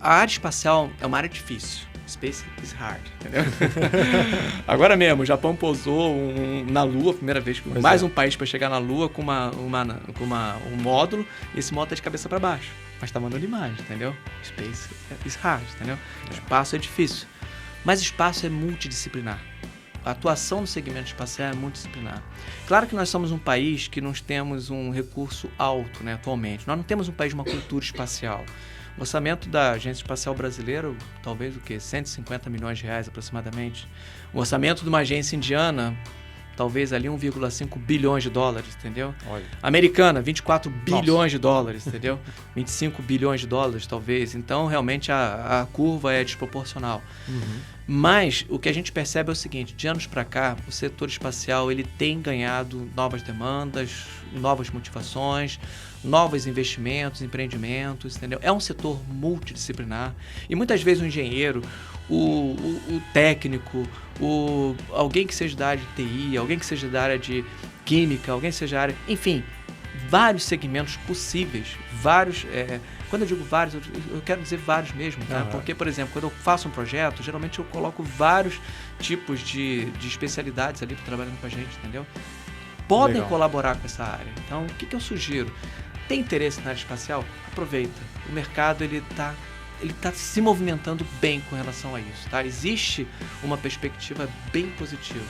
A área espacial é uma área difícil. Space is hard, entendeu? Agora mesmo, o Japão pousou na Lua, primeira vez, mais um país para chegar na Lua com um módulo, e esse módulo tá de cabeça para baixo. Mas tá mandando imagem, entendeu? Space is hard, entendeu? Espaço é difícil. Mas espaço é multidisciplinar. A atuação no segmento espacial é multidisciplinar. Claro que nós somos um país que não temos um recurso alto, né, atualmente. Nós não temos um país de uma cultura espacial. O orçamento da Agência Espacial Brasileira, talvez o quê? 150 milhões de reais aproximadamente. O orçamento de uma agência indiana, talvez ali 1,5 bilhões de dólares, entendeu? Olha. Americana, 24 bilhões de dólares, entendeu? 25 bilhões de dólares, talvez. Então, realmente, a curva é desproporcional. Mas o que a gente percebe é o seguinte, de anos para cá, o setor espacial ele tem ganhado novas demandas, novas motivações, novos investimentos, empreendimentos, entendeu? É um setor multidisciplinar e muitas vezes o engenheiro, o técnico, alguém que seja da área de TI, alguém que seja da área de química, alguém que seja da área... Enfim, vários segmentos possíveis, vários... Quando eu digo vários, eu quero dizer vários mesmo, tá? Porque, por exemplo, quando eu faço um projeto, geralmente eu coloco vários tipos de especialidades ali trabalhando com a gente, entendeu? Podem colaborar com essa área. Então, o que eu sugiro? Tem interesse na área espacial? Aproveita. O mercado, ele tá se movimentando bem com relação a isso, tá? Existe uma perspectiva bem positiva.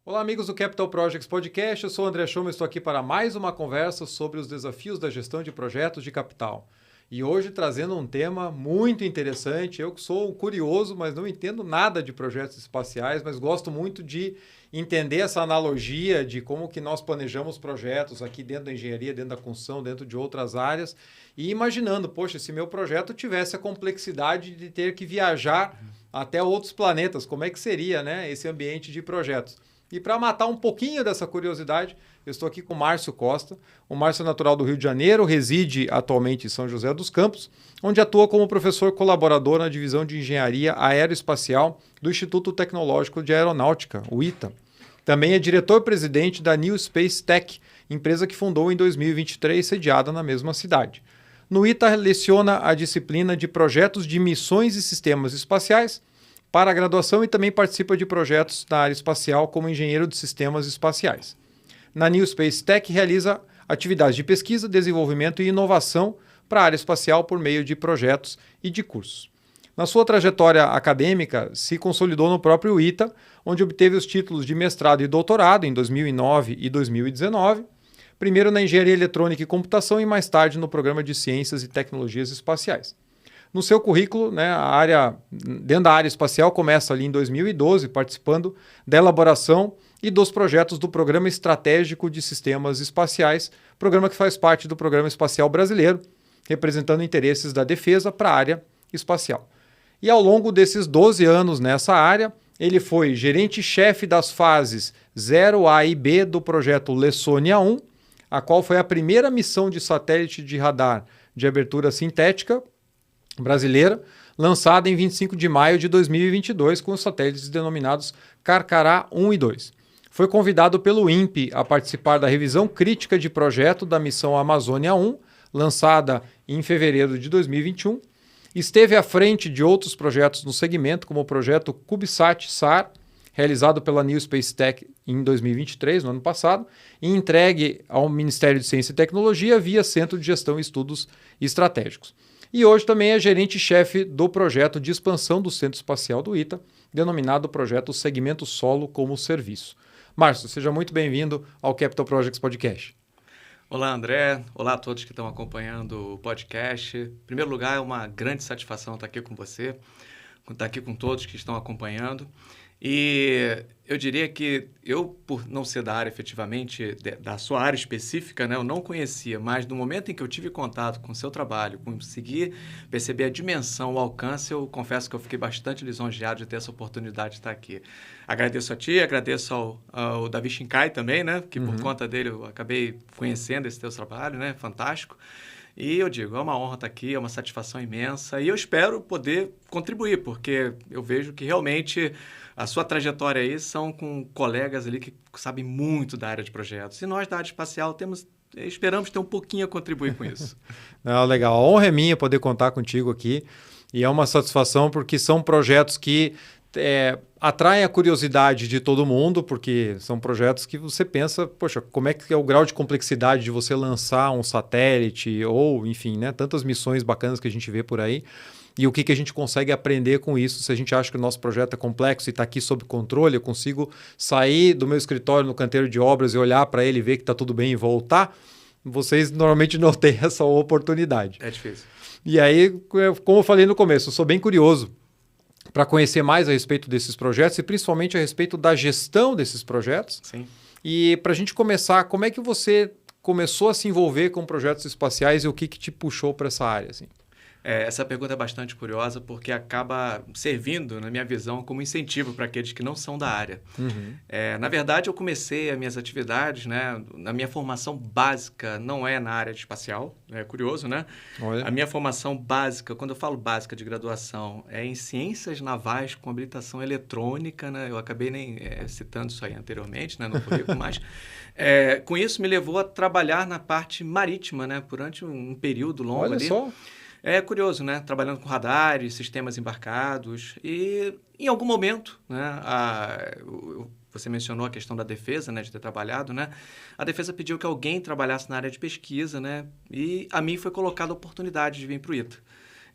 Olá, amigos do Capital Projects Podcast. Eu sou o André Schoma e estou aqui para mais uma conversa sobre os desafios da gestão de projetos de capital. E hoje trazendo um tema muito interessante. Eu que sou um curioso, mas não entendo nada de projetos espaciais, mas gosto muito de entender essa analogia de como que nós planejamos projetos aqui dentro da engenharia, dentro da construção, dentro de outras áreas, e imaginando, poxa, se meu projeto tivesse a complexidade de ter que viajar até outros planetas, como é que seria, né, esse ambiente de projetos? E para matar um pouquinho dessa curiosidade, eu estou aqui com o Márcio Costa. O Márcio é natural do Rio de Janeiro, reside atualmente em São José dos Campos, onde atua como professor colaborador na divisão de engenharia aeroespacial do Instituto Tecnológico de Aeronáutica, o ITA. Também é diretor-presidente da New Space Tech, empresa que fundou em 2023, sediada na mesma cidade. No ITA, leciona a disciplina de projetos de missões e sistemas espaciais para a graduação e também participa de projetos na área espacial como engenheiro de sistemas espaciais. Na New Space Tech realiza atividades de pesquisa, desenvolvimento e inovação para a área espacial por meio de projetos e de cursos. Na sua trajetória acadêmica, se consolidou no próprio ITA, onde obteve os títulos de mestrado e doutorado em 2009 e 2019, primeiro na Engenharia Eletrônica e Computação e mais tarde no Programa de Ciências e Tecnologias Espaciais. No seu currículo, né, dentro da área espacial, começa ali em 2012, participando da elaboração e dos projetos do Programa Estratégico de Sistemas Espaciais, programa que faz parte do Programa Espacial Brasileiro, representando interesses da defesa para a área espacial. E ao longo desses 12 anos nessa área, ele foi gerente-chefe das fases 0A e B do projeto Lessônia 1, a qual foi a primeira missão de satélite de radar de abertura sintética brasileira, lançada em 25 de maio de 2022 com os satélites denominados Carcará 1 e 2. Foi convidado pelo INPE a participar da revisão crítica de projeto da missão Amazônia 1, lançada em fevereiro de 2021. Esteve à frente de outros projetos no segmento, como o projeto CubeSat-SAR, realizado pela New Space Tech em 2023, no ano passado, e entregue ao Ministério de Ciência e Tecnologia via Centro de Gestão e Estudos Estratégicos. E hoje também é gerente-chefe do projeto de expansão do Centro Espacial do ITA, denominado projeto Segmento Solo como Serviço. Márcio, seja muito bem-vindo ao Capital Projects Podcast. Olá, André. Olá a todos que estão acompanhando o podcast. Em primeiro lugar, é uma grande satisfação estar aqui com você, estar aqui com todos que estão acompanhando. E eu diria que eu, por não ser da área efetivamente, da sua área específica, né, eu não conhecia, mas no momento em que eu tive contato com o seu trabalho, consegui perceber a dimensão, o alcance, eu confesso que eu fiquei bastante lisonjeado de ter essa oportunidade de estar aqui. Agradeço a ti, agradeço ao Davi Shinkai também, né, que por conta dele eu acabei conhecendo esse teu trabalho, né, fantástico. E eu digo, é uma honra estar aqui, é uma satisfação imensa e eu espero poder contribuir, porque eu vejo que realmente a sua trajetória aí são com colegas ali que sabem muito da área de projetos. E nós da área espacial esperamos ter um pouquinho a contribuir com isso. Não, legal. A honra é minha poder contar contigo aqui. E é uma satisfação porque são projetos que atraem a curiosidade de todo mundo, porque são projetos que você pensa, poxa, como é que é o grau de complexidade de você lançar um satélite ou, enfim, né, tantas missões bacanas que a gente vê por aí. E o que a gente consegue aprender com isso? Se a gente acha que o nosso projeto é complexo e está aqui sob controle, eu consigo sair do meu escritório no canteiro de obras e olhar para ele, ver que está tudo bem e voltar. Vocês normalmente não têm essa oportunidade. É difícil. E aí, como eu falei no começo, eu sou bem curioso para conhecer mais a respeito desses projetos e principalmente a respeito da gestão desses projetos. Sim. E para a gente começar, como é que você começou a se envolver com projetos espaciais e o que te puxou para essa área? Assim? Essa pergunta é bastante curiosa porque acaba servindo, na minha visão, como incentivo para aqueles que não são da área. Uhum. Na verdade, eu comecei as minhas atividades, né? A minha formação básica não é na área de espacial, é curioso, né? Olha. A minha formação básica, quando eu falo básica de graduação, é em ciências navais com habilitação eletrônica, né? Eu acabei nem citando isso aí anteriormente, né? No currículo, mas com isso me levou a trabalhar na parte marítima, né? Durante um período longo Olha ali. só. É curioso, né? Trabalhando com radares, sistemas embarcados e, em algum momento, né? Você mencionou a questão da defesa, né? De ter trabalhado, né? A defesa pediu que alguém trabalhasse na área de pesquisa, né? E a mim foi colocada a oportunidade de vir para o ITA.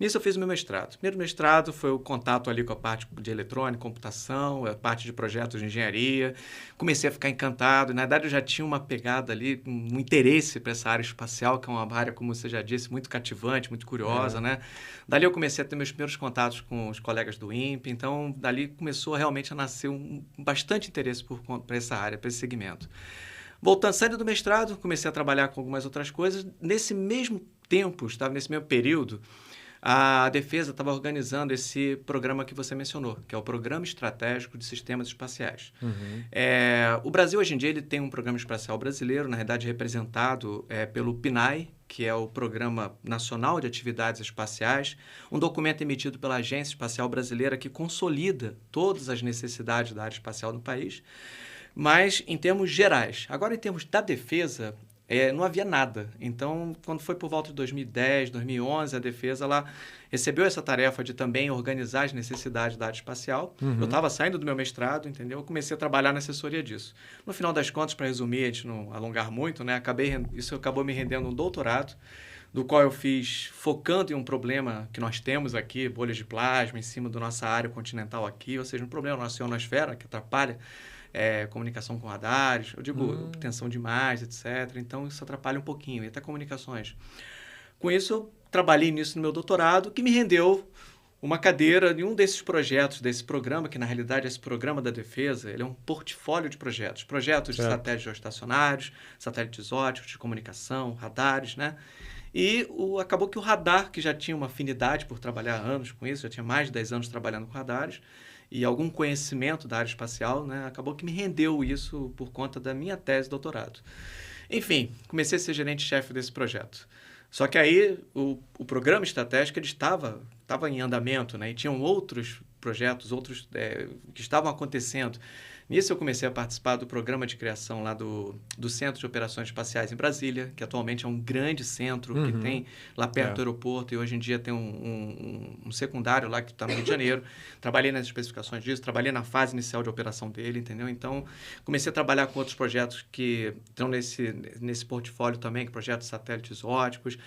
Nisso eu fiz o meu mestrado. O primeiro mestrado foi o contato ali com a parte de eletrônica, computação, a parte de projetos de engenharia. Comecei a ficar encantado. Na verdade, eu já tinha uma pegada ali, um interesse para essa área espacial, que é uma área, como você já disse, muito cativante, muito curiosa, né? Dali eu comecei a ter meus primeiros contatos com os colegas do INPE. Então, dali começou realmente a nascer bastante interesse por essa área, para esse segmento. Voltando, saindo do mestrado, comecei a trabalhar com algumas outras coisas. Nesse mesmo tempo, estava nesse mesmo período, a defesa estava organizando esse programa que você mencionou, que é o Programa Estratégico de Sistemas Espaciais. Uhum. O Brasil, hoje em dia, ele tem um programa espacial brasileiro, na verdade representado pelo PNAE, que é o Programa Nacional de Atividades Espaciais, um documento emitido pela Agência Espacial Brasileira que consolida todas as necessidades da área espacial no país, mas em termos gerais. Agora, em termos da defesa, não havia nada. Então, quando foi por volta de 2010, 2011, a defesa ela recebeu essa tarefa de também organizar as necessidades da área espacial. Uhum. Eu estava saindo do meu mestrado, entendeu? Eu comecei a trabalhar na assessoria disso. No final das contas, para resumir, a gente não alongar muito, né? Isso acabou me rendendo um doutorado, do qual eu fiz focando em um problema que nós temos aqui, bolhas de plasma, em cima da nossa área continental aqui, ou seja, um problema na nossa ionosfera que atrapalha comunicação com radares, eu digo tensão de imagem, etc. Então, isso atrapalha um pouquinho, e até comunicações. Com isso, eu trabalhei nisso no meu doutorado, que me rendeu uma cadeira em um desses projetos, desse programa, que na realidade esse programa da defesa, ele é um portfólio de projetos. Projetos de satélites geoestacionários, satélites óticos, de comunicação, radares, né? E acabou que o radar, que já tinha uma afinidade por trabalhar há anos com isso, já tinha mais de 10 anos trabalhando com radares, e algum conhecimento da área espacial, né, acabou que me rendeu isso por conta da minha tese de doutorado. Enfim, comecei a ser gerente-chefe desse projeto. Só que aí o programa estratégico ele estava em andamento, né, e tinham outros projetos, que estavam acontecendo. Nisso eu comecei a participar do programa de criação lá do Centro de Operações Espaciais em Brasília, que atualmente é um grande centro que tem lá perto do aeroporto e hoje em dia tem um secundário lá que está no Rio de Janeiro. Trabalhei nas especificações disso, trabalhei na fase inicial de operação dele, entendeu? Então, comecei a trabalhar com outros projetos que estão nesse portfólio também, que projetos de satélites óticos.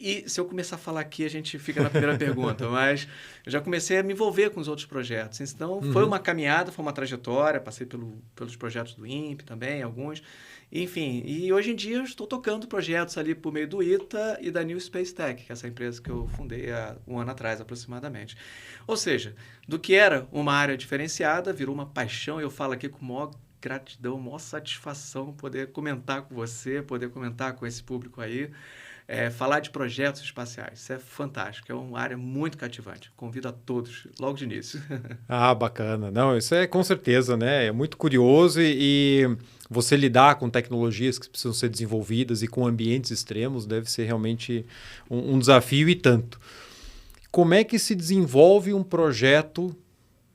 E se eu começar a falar aqui, a gente fica na primeira pergunta, mas eu já comecei a me envolver com os outros projetos. Então, foi uma caminhada, foi uma trajetória, passei pelos projetos do INPE também, alguns. Enfim, e hoje em dia eu estou tocando projetos ali por meio do ITA e da New Space Tech, que é essa empresa que eu fundei há um ano atrás, aproximadamente. Ou seja, do que era uma área diferenciada, virou uma paixão, e eu falo aqui com maior gratidão, maior satisfação poder comentar com você, poder comentar com esse público aí. Falar de projetos espaciais, isso é fantástico, é uma área muito cativante. Convido a todos, logo de início. Ah, bacana. Não, isso é com certeza, né? É muito curioso e você lidar com tecnologias que precisam ser desenvolvidas e com ambientes extremos deve ser realmente um desafio e tanto. Como é que se desenvolve um projeto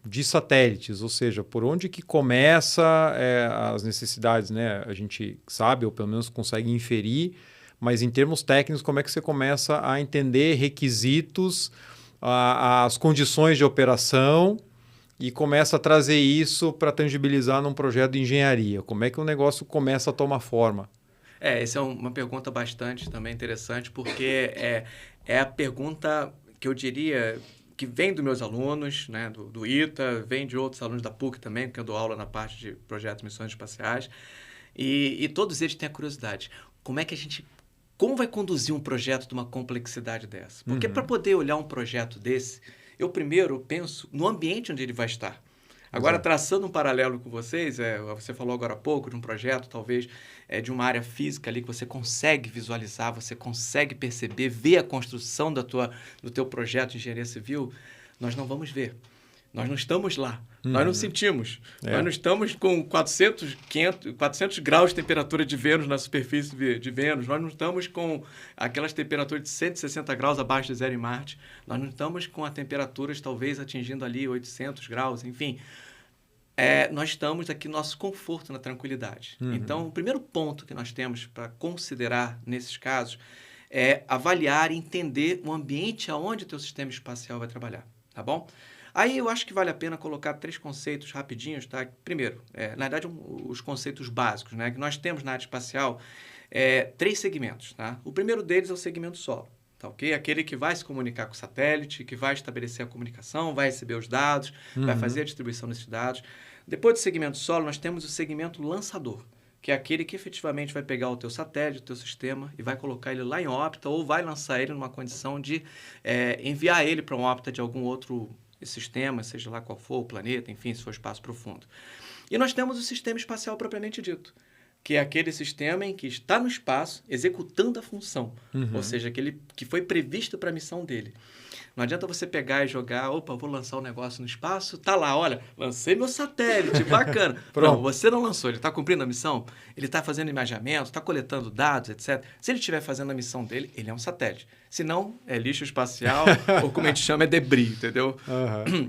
de satélites, ou seja, por onde que começa as necessidades, né? A gente sabe, ou pelo menos consegue inferir, mas em termos técnicos, como é que você começa a entender requisitos, as condições de operação e começa a trazer isso para tangibilizar num projeto de engenharia? Como é que o negócio começa a tomar forma? Essa é uma pergunta bastante também interessante, porque é a pergunta que eu diria que vem dos meus alunos, né, do ITA, vem de outros alunos da PUC também, porque eu dou aula na parte de projetos e missões espaciais, e todos eles têm a curiosidade. Como vai conduzir um projeto de uma complexidade dessa? Porque para poder olhar um projeto desse, eu primeiro penso no ambiente onde ele vai estar. Agora, traçando um paralelo com vocês, você falou agora há pouco de um projeto, talvez, de uma área física ali que você consegue visualizar, você consegue perceber, ver a construção do teu projeto de engenharia civil. Nós não vamos ver. Nós não estamos lá. Nós não sentimos. Nós não estamos com 400 graus de temperatura de Vênus na superfície de Vênus. Nós não estamos com aquelas temperaturas de 160 graus abaixo de zero em Marte. Nós não estamos com as temperaturas talvez atingindo ali 800 graus, enfim. Nós estamos aqui no nosso conforto, na tranquilidade. Então, o primeiro ponto que nós temos para considerar nesses casos é avaliar e entender o ambiente aonde o teu sistema espacial vai trabalhar, tá bom? Aí eu acho que vale a pena colocar 3 conceitos rapidinhos, tá? Primeiro, na verdade, os conceitos básicos, né? Que nós temos na área espacial 3 segmentos, tá? O primeiro deles é o segmento solo, tá ok? Aquele que vai se comunicar com o satélite, que vai estabelecer a comunicação, vai receber os dados, vai fazer a distribuição desses dados. Depois do segmento solo, nós temos o segmento lançador, que é aquele que efetivamente vai pegar o teu satélite, o teu sistema, e vai colocar ele lá em órbita ou vai lançar ele numa condição de enviar ele para uma órbita de algum outro sistema, seja lá qual for, o planeta, enfim, se for espaço profundo. E nós temos o sistema espacial propriamente dito, que é aquele sistema em que está no espaço executando a função, ou seja, aquele que foi previsto para a missão dele. Não adianta você pegar e jogar, vou lançar um negócio no espaço, tá lá, olha, lancei meu satélite, bacana. Não, você não lançou, ele está cumprindo a missão, ele está fazendo imaginamento, está coletando dados, etc. Se ele estiver fazendo a missão dele, ele é um satélite. Se não, é lixo espacial, ou como a gente chama, é debris, entendeu?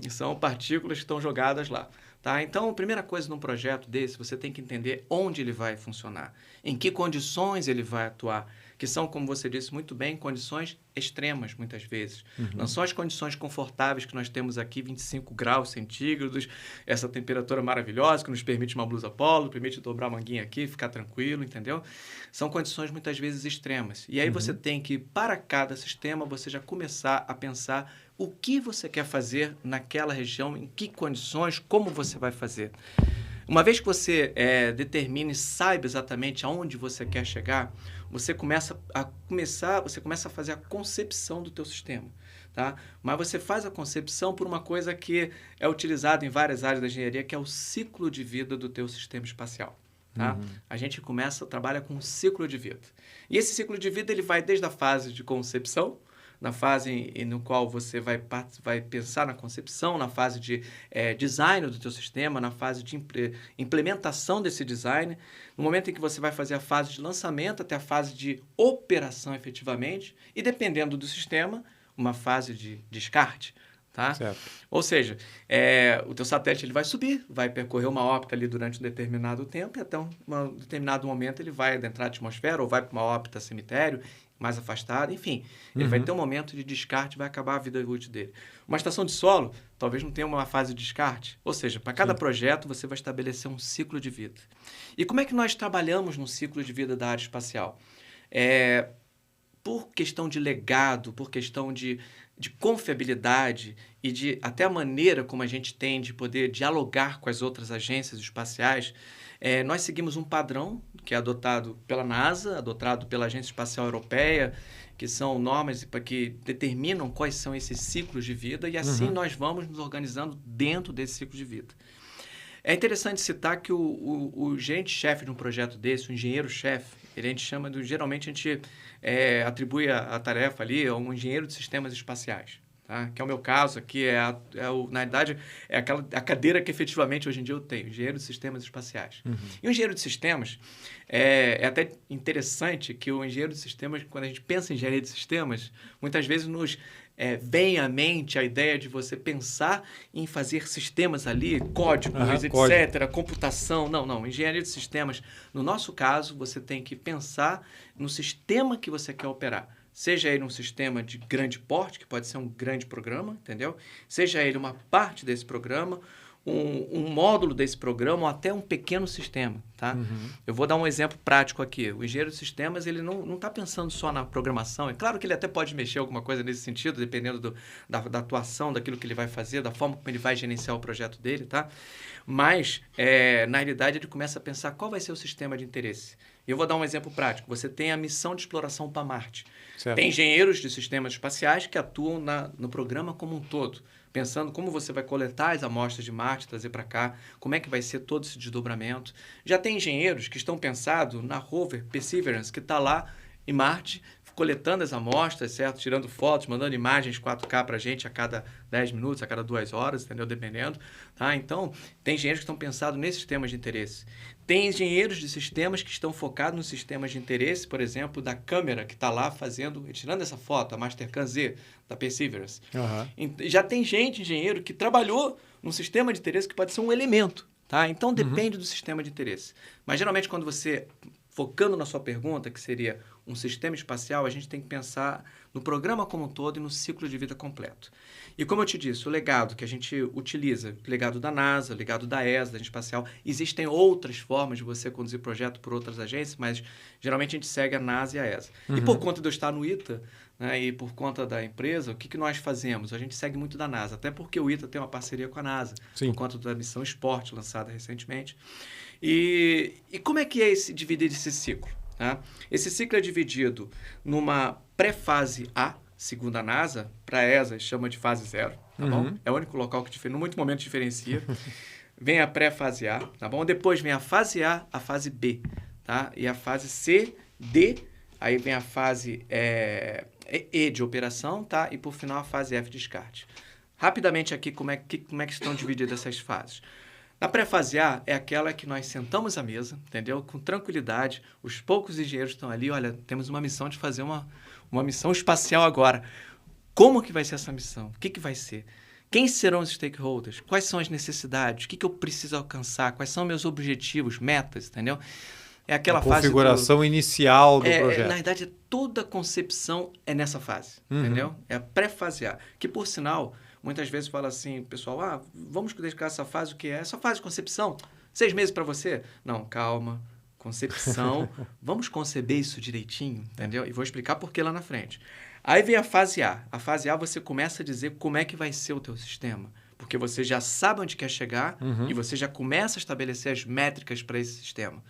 São partículas que estão jogadas lá. Tá? Então, a primeira coisa num projeto desse, você tem que entender onde ele vai funcionar, em que condições ele vai atuar, que são, como você disse muito bem, condições extremas, muitas vezes. Não são as condições confortáveis que nós temos aqui, 25 graus centígrados, essa temperatura maravilhosa que nos permite uma blusa polo, permite dobrar a manguinha aqui, ficar tranquilo, entendeu? São condições, muitas vezes, extremas. E aí você tem que, para cada sistema, você já começar a pensar o que você quer fazer naquela região, em que condições, como você vai fazer. Uma vez que você determine e saiba exatamente aonde você quer chegar, você começa a fazer a concepção do teu sistema. Tá? Mas você faz a concepção por uma coisa que é utilizada em várias áreas da engenharia, que é o ciclo de vida do teu sistema espacial. Tá? A gente trabalha com um ciclo de vida. E esse ciclo de vida ele vai desde a fase de concepção, na fase no qual você vai pensar na concepção, na fase de design do teu sistema, na fase de implementação desse design, no momento em que você vai fazer a fase de lançamento até a fase de operação efetivamente, e dependendo do sistema, uma fase de descarte. Tá? Certo. Ou seja, o teu satélite ele vai subir, vai percorrer uma órbita ali durante um determinado tempo, e até um determinado momento ele vai adentrar a atmosfera ou vai para uma órbita cemitério, mais afastado, enfim. Ele vai ter um momento de descarte, vai acabar a vida útil dele. Uma estação de solo talvez não tenha uma fase de descarte. Ou seja, para cada projeto você vai estabelecer um ciclo de vida. E como é que nós trabalhamos no ciclo de vida da área espacial? Por questão de legado, por questão de confiabilidade e de até a maneira como a gente tem de poder dialogar com as outras agências espaciais, nós seguimos um padrão que é adotado pela NASA, adotado pela Agência Espacial Europeia, que são normas que determinam quais são esses ciclos de vida, e assim nós vamos nos organizando dentro desse ciclo de vida. É interessante citar que o gerente-chefe de um projeto desse, o engenheiro-chefe, geralmente a gente atribui a tarefa ali a um engenheiro de sistemas espaciais. Tá? Que é o meu caso aqui, na verdade, é a cadeira que efetivamente hoje em dia eu tenho, engenheiro de sistemas espaciais. E o engenheiro de sistemas, é até interessante que o engenheiro de sistemas, quando a gente pensa em engenharia de sistemas, muitas vezes vem à mente a ideia de você pensar em fazer sistemas ali, códigos, etc., código. computação. Não. Engenharia de sistemas, no nosso caso, você tem que pensar no sistema que você quer operar. Seja ele um sistema de grande porte, que pode ser um grande programa, entendeu? Seja ele uma parte desse programa, um módulo desse programa ou até um pequeno sistema, tá? Eu vou dar um exemplo prático aqui. O engenheiro de sistemas, ele não está pensando só na programação. É claro que ele até pode mexer alguma coisa nesse sentido, dependendo da atuação, daquilo que ele vai fazer, da forma como ele vai gerenciar o projeto dele, tá? Mas, na realidade, ele começa a pensar qual vai ser o sistema de interesse. Eu vou dar um exemplo prático. Você tem a missão de exploração para Marte. Certo. Tem engenheiros de sistemas espaciais que atuam no programa como um todo, pensando como você vai coletar as amostras de Marte, trazer para cá, como é que vai ser todo esse desdobramento. Já tem engenheiros que estão pensando na rover Perseverance, que está lá em Marte, coletando as amostras, certo? Tirando fotos, mandando imagens 4K para a gente a cada 10 minutos, a cada 2 horas, entendeu? Dependendo. Tá? Então, tem engenheiros que estão pensando nesses temas de interesse. Tem engenheiros de sistemas que estão focados nos sistemas de interesse, por exemplo, da câmera que está lá tirando essa foto, a Mastercam Z, da Perseverance. Já tem engenheiro que trabalhou num sistema de interesse que pode ser um elemento. Tá? Então, depende do sistema de interesse. Mas, geralmente, quando você... Focando na sua pergunta, que seria um sistema espacial, a gente tem que pensar no programa como um todo e no ciclo de vida completo. E como eu te disse, o legado que a gente utiliza, o legado da NASA, o legado da ESA, da Agência Espacial, existem outras formas de você conduzir projeto por outras agências, mas geralmente a gente segue a NASA e a ESA. E por conta de eu estar no ITA, né, e por conta da empresa, o que nós fazemos? A gente segue muito da NASA, até porque o ITA tem uma parceria com a NASA, por conta da missão Sport, lançada recentemente. E como é que é dividir esse ciclo? Tá? Esse ciclo é dividido numa pré-fase A, segundo a NASA, para a ESA chama de fase 0, tá bom? É o único local que no muito momento diferencia. Vem a pré-fase A, tá bom? Depois vem a fase A, a fase B, tá? E a fase C, D, aí vem a fase E de operação, tá? E por final a fase F de descarte. Rapidamente aqui, como é que estão divididas essas fases? Na pré-fase A é aquela que nós sentamos à mesa, entendeu? Com tranquilidade, os poucos engenheiros estão ali, olha, temos uma missão de fazer uma missão espacial agora. Como que vai ser essa missão? O que vai ser? Quem serão os stakeholders? Quais são as necessidades? O que eu preciso alcançar? Quais são meus objetivos, metas, entendeu? É aquela fase... configuração inicial do projeto. Na verdade, toda a concepção é nessa fase, entendeu? É a pré-fase A, que por sinal... Muitas vezes fala assim, pessoal, vamos dedicar essa fase, o que é? Essa fase de concepção, 6 meses para você? Não, calma, concepção, vamos conceber isso direitinho, entendeu? E vou explicar por que lá na frente. Aí vem a fase A. A fase A você começa a dizer como é que vai ser o teu sistema, porque você já sabe onde quer chegar e você já começa a estabelecer as métricas para esse sistema.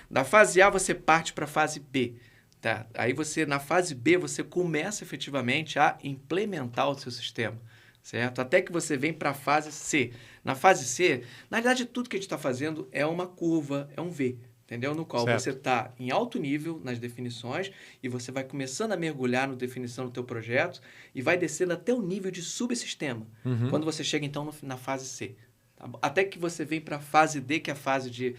Da fase A você parte para a fase B. Tá? Aí na fase B você começa efetivamente a implementar o seu sistema. Certo? Até que você vem para a fase C. Na fase C, na verdade, tudo que a gente está fazendo é uma curva, é um V, entendeu? No qual você está em alto nível nas definições e você vai começando a mergulhar na definição do teu projeto e vai descendo até o nível de subsistema. Quando você chega, então, na fase C. Tá? Até que você vem para a fase D, que é a fase de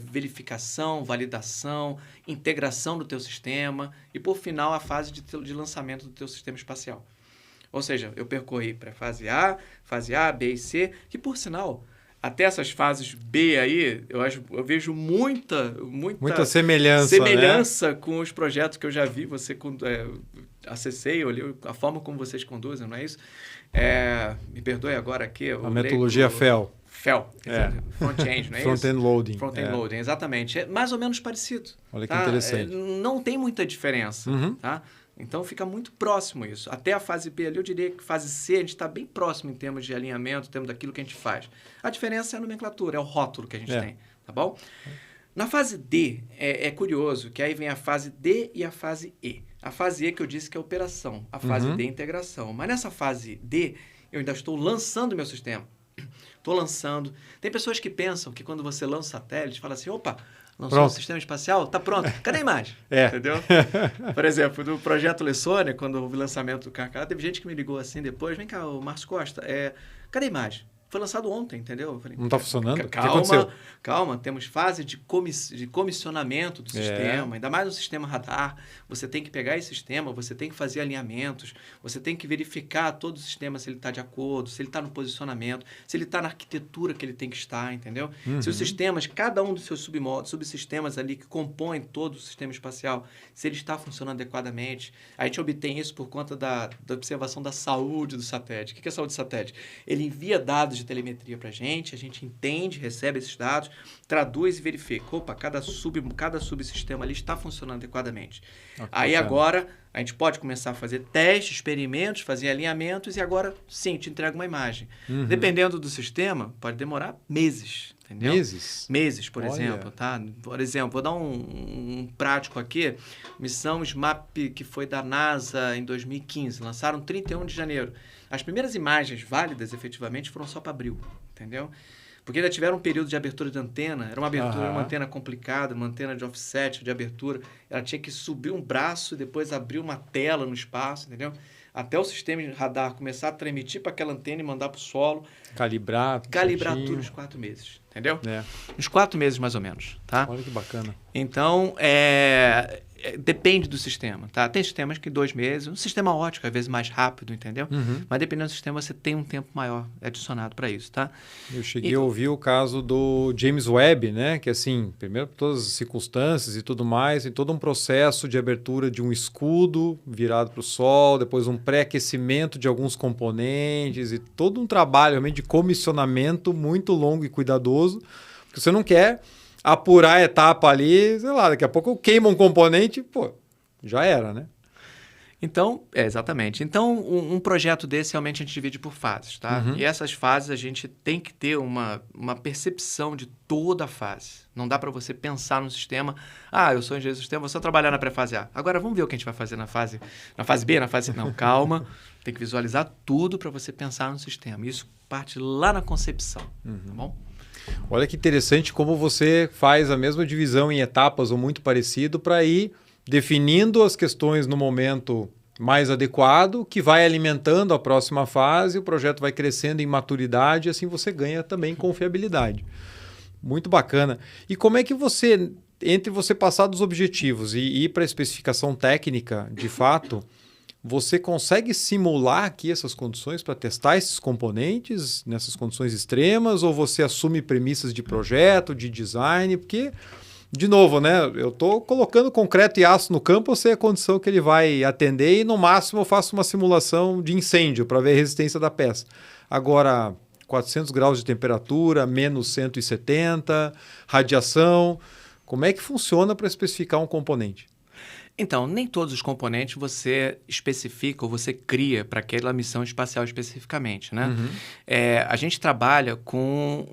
verificação, validação, integração do teu sistema e, por final, a fase de lançamento do teu sistema espacial. Ou seja, eu percorri para a fase A, B e C, que, por sinal, até essas fases B aí, eu vejo muita semelhança, né? Com os projetos que eu já vi, acessei, olhei a forma como vocês conduzem, não é isso? Me perdoe agora aqui. A metodologia FEL. Front-end, não é Front-end loading. Front-end loading, exatamente. É mais ou menos parecido. Olha que interessante. Não tem muita diferença, tá? Então, fica muito próximo isso. Até a fase B ali, eu diria que fase C, a gente está bem próximo em termos de alinhamento, em termos daquilo que a gente faz. A diferença é a nomenclatura, é o rótulo que a gente tem, tá bom? Na fase D, é curioso, que aí vem a fase D e a fase E. A fase E que eu disse que é operação, a fase D é integração. Mas nessa fase D, eu ainda estou lançando o meu sistema. Estou lançando. Tem pessoas que pensam que quando você lança o satélite, fala assim, opa, lançou um sistema espacial, tá pronto. Cadê a imagem? Entendeu? Por exemplo, do projeto Lessônia, quando houve o lançamento do Carcará, teve gente que me ligou assim depois, vem cá, o Márcio Costa, cadê a imagem? Foi lançado ontem, entendeu? Eu falei, não está funcionando? Calma, temos fase de comissionamento do sistema, ainda mais no sistema radar. Você tem que pegar esse sistema, você tem que fazer alinhamentos, você tem que verificar todo o sistema se ele está de acordo, se ele está no posicionamento, se ele está na arquitetura que ele tem que estar, entendeu? Se os sistemas, cada um dos seus subsistemas ali que compõem todo o sistema espacial, se ele está funcionando adequadamente. A gente obtém isso por conta da observação da saúde do satélite. O que é a saúde do satélite? Ele envia dados de telemetria para a gente entende, recebe esses dados, traduz e verifica. Opa, cada subsistema ali está funcionando adequadamente. Aí agora a gente pode começar a fazer testes, experimentos, fazer alinhamentos e agora sim, te entrega uma imagem. Dependendo do sistema, pode demorar meses. Entendeu? Meses, por exemplo. Tá? Por exemplo, vou dar um prático aqui. Missão SMAP, que foi da NASA em 2015. Lançaram 31 de janeiro. As primeiras imagens válidas, efetivamente, foram só para abril. Entendeu? Porque ainda tiveram um período de abertura de antena. Era uma abertura, uma antena complicada, uma antena de offset, de abertura. Ela tinha que subir um braço e depois abrir uma tela no espaço, entendeu? Até o sistema de radar começar a transmitir para aquela antena e mandar para o solo. Calibrar tudo nos 4 meses, entendeu? Uns 4 meses, mais ou menos, tá? Olha que bacana. Então, depende do sistema, tá? Tem sistemas que 2 meses, um sistema ótico, às vezes mais rápido, entendeu? Mas dependendo do sistema, você tem um tempo maior adicionado para isso, tá? Eu cheguei a ouvir o caso do James Webb, né? Que assim, primeiro por todas as circunstâncias e tudo mais, tem todo um processo de abertura de um escudo virado para o Sol, depois um pré-aquecimento de alguns componentes e todo um trabalho realmente de comissionamento muito longo e cuidadoso, porque você não quer apurar a etapa ali, sei lá, daqui a pouco queima um componente, já era, né? Então, exatamente. Então, um projeto desse realmente a gente divide por fases, tá? E essas fases a gente tem que ter uma percepção de toda a fase. Não dá para você pensar no sistema, eu sou engenheiro de sistema, vou só trabalhar na pré-fase A. Agora, vamos ver o que a gente vai fazer na fase B, na fase C. Não, calma. Tem que visualizar tudo para você pensar no sistema. Isso parte lá na concepção, tá bom? Olha que interessante como você faz a mesma divisão em etapas ou muito parecido para ir definindo as questões no momento mais adequado, que vai alimentando a próxima fase, o projeto vai crescendo em maturidade e assim você ganha também confiabilidade. Muito bacana. E como é que você, entre você passar dos objetivos e ir para a especificação técnica, de fato, você consegue simular aqui essas condições para testar esses componentes nessas condições extremas ou você assume premissas de projeto, de design? Porque, de novo, né, eu estou colocando concreto e aço no campo, eu sei a condição que ele vai atender e, no máximo, eu faço uma simulação de incêndio para ver a resistência da peça. Agora, 400 graus de temperatura, menos 170, radiação, como é que funciona para especificar um componente? Então, nem todos os componentes você especifica ou você cria para aquela missão espacial especificamente, né? A gente trabalha com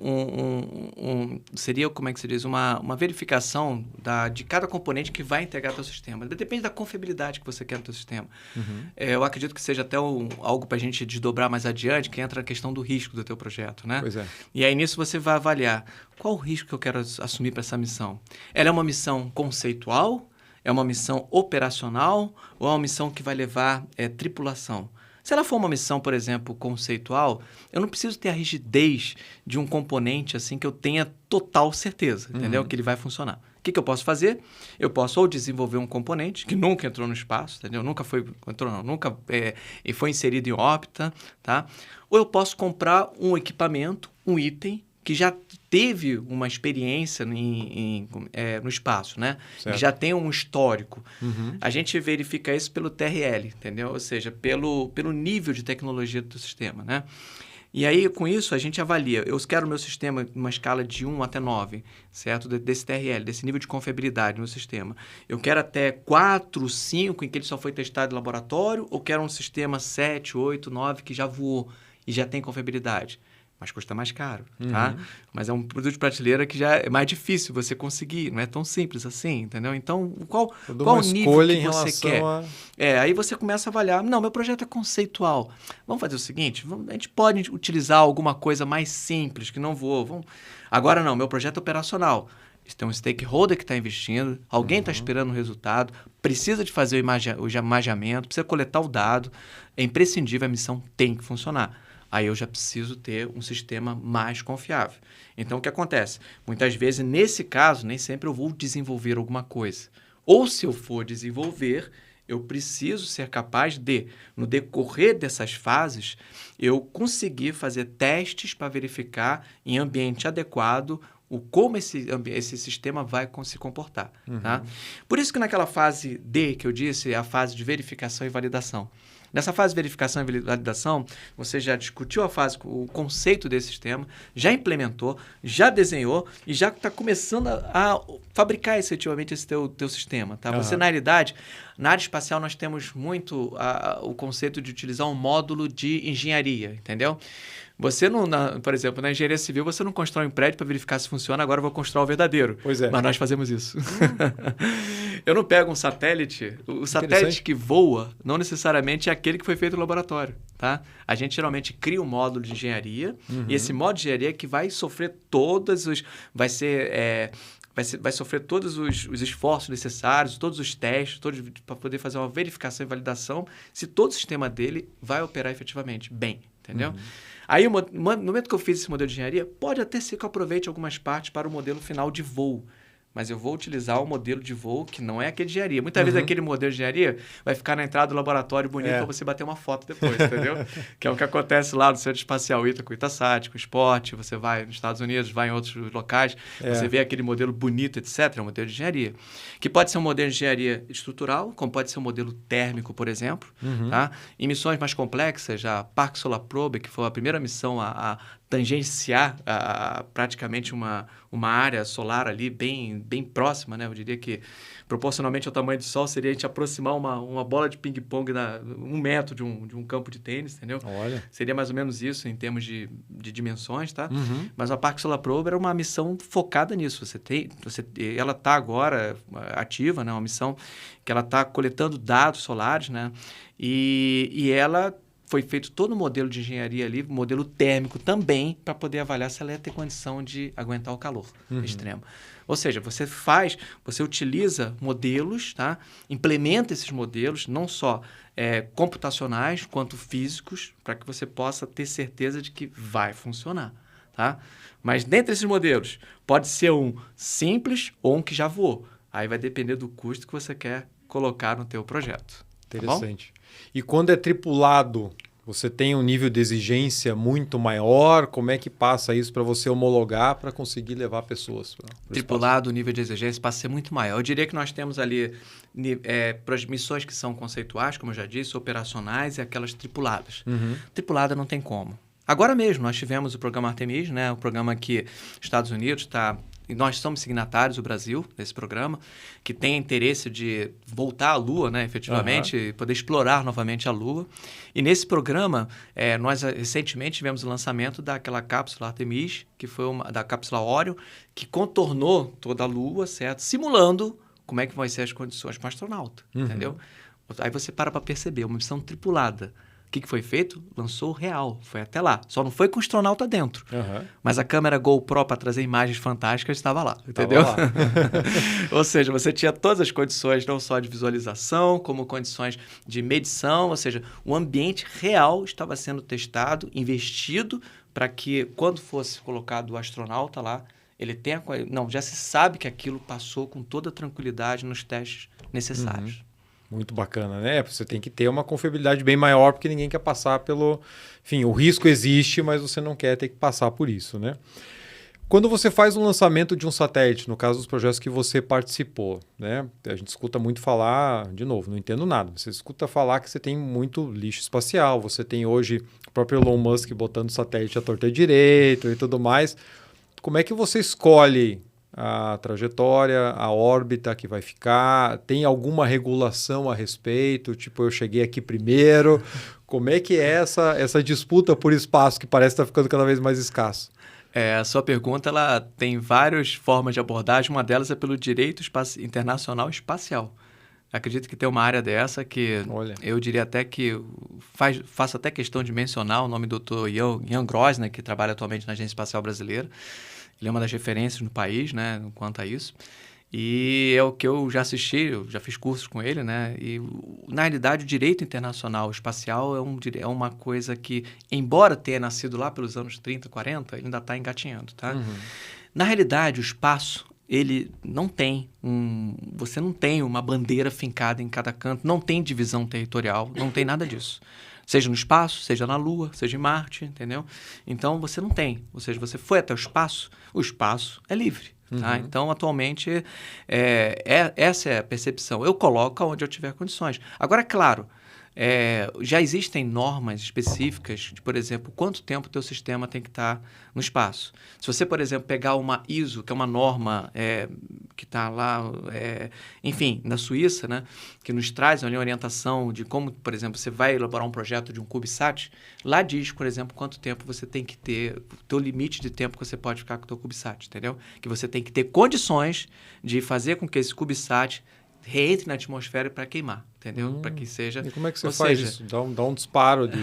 seria, como é que se diz, uma verificação de cada componente que vai integrar teu sistema. Depende da confiabilidade que você quer no teu sistema. Eu acredito que seja até algo para a gente desdobrar mais adiante, que entra a questão do risco do teu projeto, né? Pois é. E aí, nisso, você vai avaliar qual o risco que eu quero assumir para essa missão. Ela é uma missão conceitual? É uma missão operacional ou é uma missão que vai levar tripulação? Se ela for uma missão, por exemplo, conceitual, eu não preciso ter a rigidez de um componente assim que eu tenha total certeza, entendeu? Que ele vai funcionar. O que eu posso fazer? Eu posso ou desenvolver um componente que nunca entrou no espaço, entendeu? Nunca foi inserido em órbita, tá? Ou eu posso comprar um equipamento, um item, que já teve uma experiência no espaço, né? Que já tem um histórico. A gente verifica isso pelo TRL, entendeu? Ou seja, pelo nível de tecnologia do sistema, né? E aí, com isso, a gente avalia. Eu quero o meu sistema numa escala de 1 até 9, certo? Desse TRL, desse nível de confiabilidade no sistema. Eu quero até 4, 5, em que ele só foi testado em laboratório, ou quero um sistema 7, 8, 9, que já voou e já tem confiabilidade? Mas custa mais caro, tá? Mas é um produto de prateleira que já é mais difícil você conseguir, não é tão simples assim, entendeu? Então, qual o nível que você quer? Aí você começa a avaliar, não, meu projeto é conceitual. Vamos fazer o seguinte, a gente pode utilizar alguma coisa mais simples, que não voa. Agora não, meu projeto é operacional. Tem um stakeholder que está investindo, alguém está esperando o resultado, precisa de fazer o imageamento, precisa coletar o dado, é imprescindível, a missão tem que funcionar. Aí eu já preciso ter um sistema mais confiável. Então, o que acontece? Muitas vezes, nesse caso, nem sempre eu vou desenvolver alguma coisa. Ou se eu for desenvolver, eu preciso ser capaz de, no decorrer dessas fases, eu conseguir fazer testes para verificar em ambiente adequado como esse sistema vai se comportar. Tá? Por isso que naquela fase D, que eu disse, é a fase de verificação e validação. Nessa fase de verificação e validação, você já discutiu o conceito desse sistema, já implementou, já desenhou e já está começando a fabricar efetivamente esse teu sistema. Tá? Você, na realidade, na área espacial, nós temos muito o conceito de utilizar um módulo de engenharia, entendeu? Você não, por exemplo, na engenharia civil, você não constrói um prédio para verificar se funciona, agora eu vou construir o verdadeiro. Pois é. Mas nós fazemos isso. Eu não pego um satélite, o satélite que voa não necessariamente é aquele que foi feito no laboratório, tá? A gente geralmente cria um módulo de engenharia e esse módulo de engenharia é que vai sofrer vai sofrer todos os esforços necessários, todos os testes, para poder fazer uma verificação e validação se todo o sistema dele vai operar efetivamente bem, entendeu? Aí, no momento que eu fiz esse modelo de engenharia, pode até ser que eu aproveite algumas partes para o modelo final de voo. Mas eu vou utilizar o modelo de voo que não é aquele de engenharia. Muitas vezes aquele modelo de engenharia vai ficar na entrada do laboratório bonito para você bater uma foto depois, entendeu? Que é o que acontece lá no Centro Espacial ITA com o Itasat, com o Sport. Você vai nos Estados Unidos, vai em outros locais, você vê aquele modelo bonito, etc. É um modelo de engenharia. Que pode ser um modelo de engenharia estrutural, como pode ser um modelo térmico, por exemplo. Tá? Em missões mais complexas, a Park Solar Probe, que foi a primeira missão a tangenciar praticamente uma área solar ali bem próxima, né? Eu diria que, proporcionalmente ao tamanho do Sol, seria a gente aproximar uma bola de ping-pong 1 metro de um campo de tênis, entendeu? Olha. Seria mais ou menos isso em termos de dimensões, tá? Mas a Park Solar Probe era uma missão focada nisso. Ela está agora ativa, né? Uma missão que ela está coletando dados solares, né? E ela foi feito todo o modelo de engenharia ali, modelo térmico também, para poder avaliar se ela ia ter condição de aguentar o calor extremo. Ou seja, você utiliza modelos, tá? Implementa esses modelos, não só computacionais, quanto físicos, para que você possa ter certeza de que vai funcionar. Tá? Mas dentre esses modelos, pode ser um simples ou um que já voou. Aí vai depender do custo que você quer colocar no teu projeto. Interessante. Tá? E quando é tripulado, você tem um nível de exigência muito maior? Como é que passa isso para você homologar para conseguir levar pessoas para o tripulado, o nível de exigência passa a ser muito maior. Eu diria que nós temos ali missões que são conceituais, como eu já disse, operacionais e aquelas tripuladas. Tripulada não tem como. Agora mesmo, nós tivemos o programa Artemis, né? O programa que Estados Unidos está... E nós somos signatários, o Brasil, desse programa, que tem interesse de voltar à Lua, né, efetivamente, e poder explorar novamente a Lua. E nesse programa, nós recentemente tivemos o lançamento daquela cápsula Artemis, que foi da cápsula Orion, que contornou toda a Lua, certo? Simulando como é que vão ser as condições para o astronauta, entendeu? Aí você para perceber, uma missão tripulada. O que foi feito? Lançou real, foi até lá. Só não foi com o astronauta dentro. Mas a câmera GoPro para trazer imagens fantásticas estava lá, entendeu? Lá. Ou seja, você tinha todas as condições, não só de visualização, como condições de medição, ou seja, o ambiente real estava sendo testado, investido, para que quando fosse colocado o astronauta lá, ele tenha... Não, já se sabe que aquilo passou com toda a tranquilidade nos testes necessários. Muito bacana, né? Você tem que ter uma confiabilidade bem maior, porque ninguém quer passar pelo... Enfim, o risco existe, mas você não quer ter que passar por isso, né? Quando você faz um lançamento de um satélite, no caso dos projetos que você participou, né? A gente escuta muito falar, de novo, não entendo nada, você escuta falar que você tem muito lixo espacial, você tem hoje o próprio Elon Musk botando satélite à torta e direito e tudo mais. Como é que você escolhe a trajetória, a órbita que vai ficar? Tem alguma regulação a respeito? Tipo, eu cheguei aqui primeiro. Como é que é essa disputa por espaço que parece estar ficando cada vez mais escasso? A sua pergunta ela tem várias formas de abordagem. Uma delas é pelo direito internacional espacial. Acredito que tem uma área dessa que eu diria até que faço até questão de mencionar o nome do Dr. Jan Grosner, que trabalha atualmente na Agência Espacial Brasileira. Ele é uma das referências no país, né, quanto a isso. E é o que eu já assisti, eu já fiz cursos com ele, né? E, na realidade, o direito internacional espacial é uma coisa que, embora tenha nascido lá pelos anos 30, 40, ele ainda está engatinhando, tá? Na realidade, o espaço, ele não tem você não tem uma bandeira fincada em cada canto, não tem divisão territorial, não tem nada disso. Seja no espaço, seja na Lua, seja em Marte, entendeu? Então, você não tem. Ou seja, você foi até o espaço é livre. Tá? Então, atualmente, essa é a percepção. Eu coloco onde eu tiver condições. Agora, claro, já existem normas específicas de, por exemplo, quanto tempo o teu sistema tem que estar no espaço. Se você, por exemplo, pegar uma ISO, que é uma norma que está lá, enfim, na Suíça, né, que nos traz uma orientação de como, por exemplo, você vai elaborar um projeto de um CubeSat, lá diz, por exemplo, quanto tempo você tem que ter, o teu limite de tempo que você pode ficar com o teu CubeSat, entendeu? Que você tem que ter condições de fazer com que esse CubeSat reentre na atmosfera para queimar, entendeu? Para que seja... E como é que você faz isso? Dá um disparo de...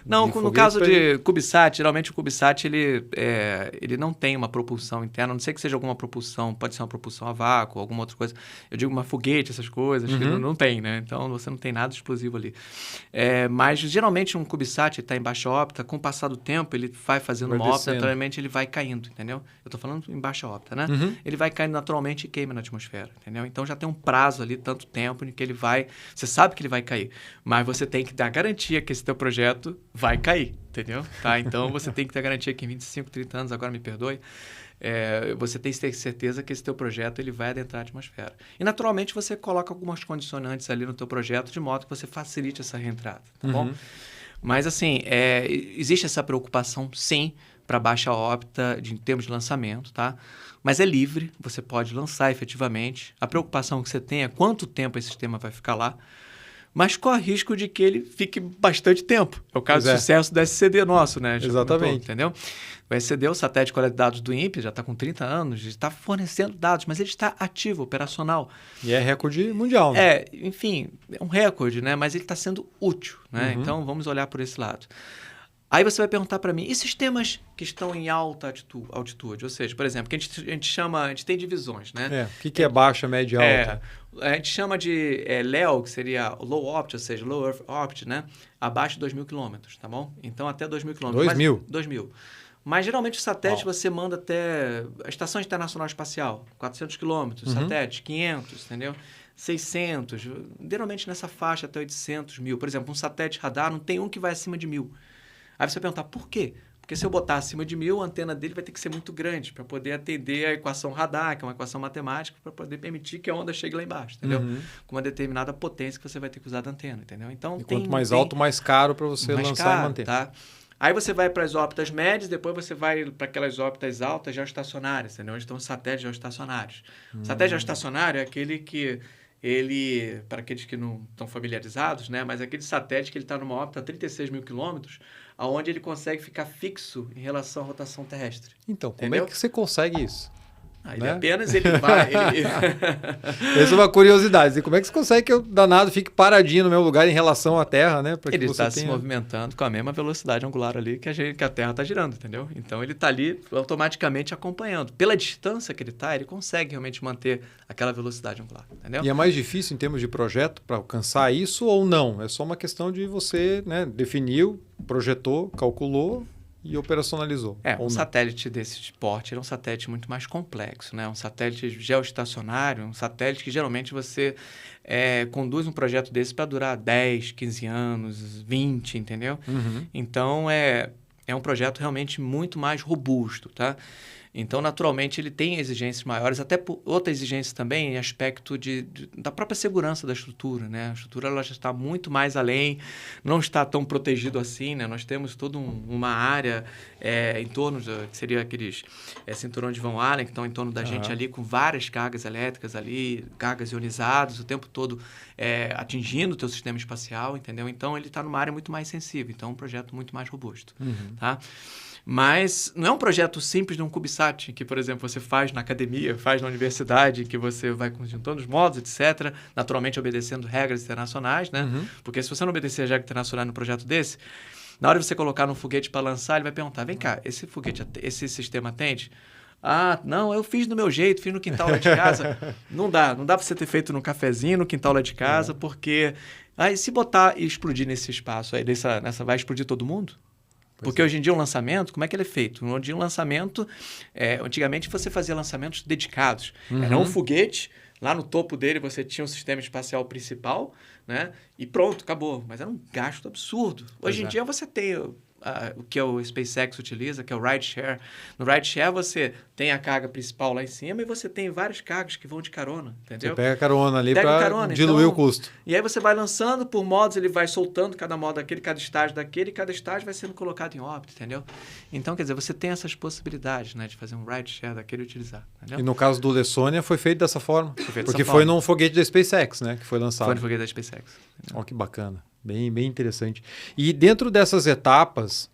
Não, no caso de CubeSat, geralmente o CubeSat ele não tem uma propulsão interna, a não sei que seja alguma propulsão, pode ser uma propulsão a vácuo, alguma outra coisa. Eu digo uma foguete, essas coisas, que não tem, né? Então, você não tem nada explosivo ali. Mas, geralmente, um CubeSat está em baixa órbita, com o passar do tempo, ele vai fazendo uma órbita, naturalmente ele vai caindo, entendeu? Eu estou falando em baixa órbita, né? Ele vai caindo naturalmente e queima na atmosfera, entendeu? Então, já tem um prazo ali, tanto tempo, em que ele vai... Você sabe que ele vai cair, mas você tem que dar garantia que esse teu projeto vai cair, entendeu? Tá? Então, você tem que ter garantia que em 25, 30 anos, agora me perdoe, você tem que ter certeza que esse teu projeto ele vai adentrar a atmosfera. E, naturalmente, você coloca algumas condicionantes ali no teu projeto, de modo que você facilite essa reentrada, tá bom? Mas, assim, existe essa preocupação, sim, para baixa órbita em termos de lançamento, tá? Mas é livre, você pode lançar efetivamente. A preocupação que você tem é quanto tempo esse sistema vai ficar lá, mas corre risco de que ele fique bastante tempo. É o caso do sucesso do SCD nosso, né? Exatamente. Entendeu? O SCD, o satélite de coleta de dados do INPE, já está com 30 anos, está fornecendo dados, mas ele está ativo, operacional. E é recorde mundial, né? Enfim, é um recorde, né? Mas ele está sendo útil, né? Então, vamos olhar por esse lado. Aí você vai perguntar para mim, e sistemas que estão em alta altitude? Ou seja, por exemplo, que a gente tem divisões, né? O que é baixa, média e alta? A gente chama de LEO, que seria Low Orbit, ou seja, Low Earth Orbit, né? Abaixo de 2.000 quilômetros, tá bom? Então, até 2.000 quilômetros. 2.000. Mas, geralmente, o satélite você manda até a Estação Internacional Espacial, 400 quilômetros, satélite, 500, entendeu? 600, geralmente nessa faixa até 800 mil. Por exemplo, um satélite radar não tem um que vai acima de 1.000. Aí você vai perguntar, por quê? Porque se eu botar acima de 1.000, a antena dele vai ter que ser muito grande para poder atender a equação radar, que é uma equação matemática, para poder permitir que a onda chegue lá embaixo, entendeu? Com uma determinada potência que você vai ter que usar da antena, entendeu? Então, quanto mais alto, mais caro para você lançar e manter. Tá? Aí você vai para as órbitas médias, depois você vai para aquelas órbitas altas geoestacionárias, entendeu? Onde estão os satélites geoestacionários. O satélite geoestacionário é aquele que... para aqueles que não estão familiarizados, né? Mas aquele satélite que ele está numa órbita a 36.000 quilômetros, aonde ele consegue ficar fixo em relação à rotação terrestre. Então, como é que você consegue isso? Ele apenas vai... Essa é uma curiosidade. E como é que você consegue que o danado fique paradinho no meu lugar em relação à Terra, né? Ele está se movimentando com a mesma velocidade angular ali que a Terra está girando, entendeu? Então, ele está ali automaticamente acompanhando. Pela distância que ele está, ele consegue realmente manter aquela velocidade angular, entendeu? E é mais difícil em termos de projeto para alcançar isso ou não? É só uma questão de você, né, definiu, projetou, calculou e operacionalizou. Um satélite desse porte é um satélite muito mais complexo, né? Um satélite geoestacionário, um satélite que geralmente você conduz um projeto desse para durar 10, 15 anos, 20, entendeu? Então, é um projeto realmente muito mais robusto, tá? Então, naturalmente, ele tem exigências maiores, até por outra exigência também em aspecto da própria segurança da estrutura, né? A estrutura ela já está muito mais além, não está tão protegido assim, né? Nós temos toda uma área em torno, que seria aqueles cinturões de Van Allen, que estão em torno da gente ali, com várias cargas elétricas ali, cargas ionizadas, o tempo todo atingindo o teu sistema espacial, entendeu? Então, ele está numa área muito mais sensível, então é um projeto muito mais robusto, tá? Mas não é um projeto simples de um CubeSat, que, por exemplo, você faz na academia, faz na universidade, que você vai conjuntando os modos, etc., naturalmente obedecendo regras internacionais, né? Porque se você não obedecer a regra internacional no projeto desse, na hora de você colocar no foguete para lançar, ele vai perguntar, vem cá, esse sistema atende? Ah, não, eu fiz do meu jeito, fiz no quintal lá de casa. Não dá para você ter feito num cafezinho no quintal lá de casa, porque aí se botar e explodir nesse espaço aí, vai explodir todo mundo? Porque hoje em dia um lançamento, como é que ele é feito? Hoje em dia um lançamento, antigamente você fazia lançamentos dedicados. Era um foguete, lá no topo dele você tinha um sistema espacial principal, né? E pronto, acabou. Mas era um gasto absurdo. Hoje em dia você tem o que o SpaceX utiliza, que é o rideshare. No rideshare você tem a carga principal lá em cima e você tem várias cargas que vão de carona, entendeu? Você pega carona ali para diluir o custo. E aí você vai lançando por modos, ele vai soltando cada modo daquele, cada estágio daquele, e cada estágio vai sendo colocado em órbita, entendeu? Então, quer dizer, você tem essas possibilidades, né, de fazer um rideshare daquele e utilizar, entendeu? E no caso do Lessônia foi feito dessa forma? Foi num foguete da SpaceX, né, que foi lançado. Foi no foguete da SpaceX. Ó, que bacana. Bem interessante. E dentro dessas etapas,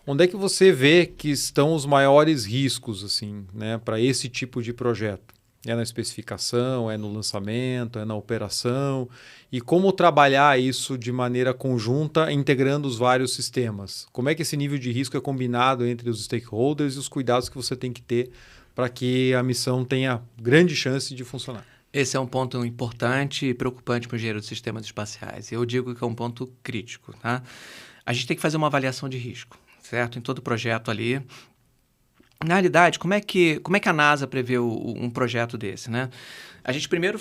onde é que você vê que estão os maiores riscos, assim, né, para esse tipo de projeto? É na especificação, é no lançamento, é na operação? E como trabalhar isso de maneira conjunta, integrando os vários sistemas? Como é que esse nível de risco é combinado entre os stakeholders e os cuidados que você tem que ter para que a missão tenha grande chance de funcionar? Esse é um ponto importante e preocupante para o engenheiro de sistemas espaciais. Eu digo que é um ponto crítico, tá? A gente tem que fazer uma avaliação de risco, certo? Em todo projeto ali. Na realidade, como é que a NASA prevê um projeto desse, né? A gente primeiro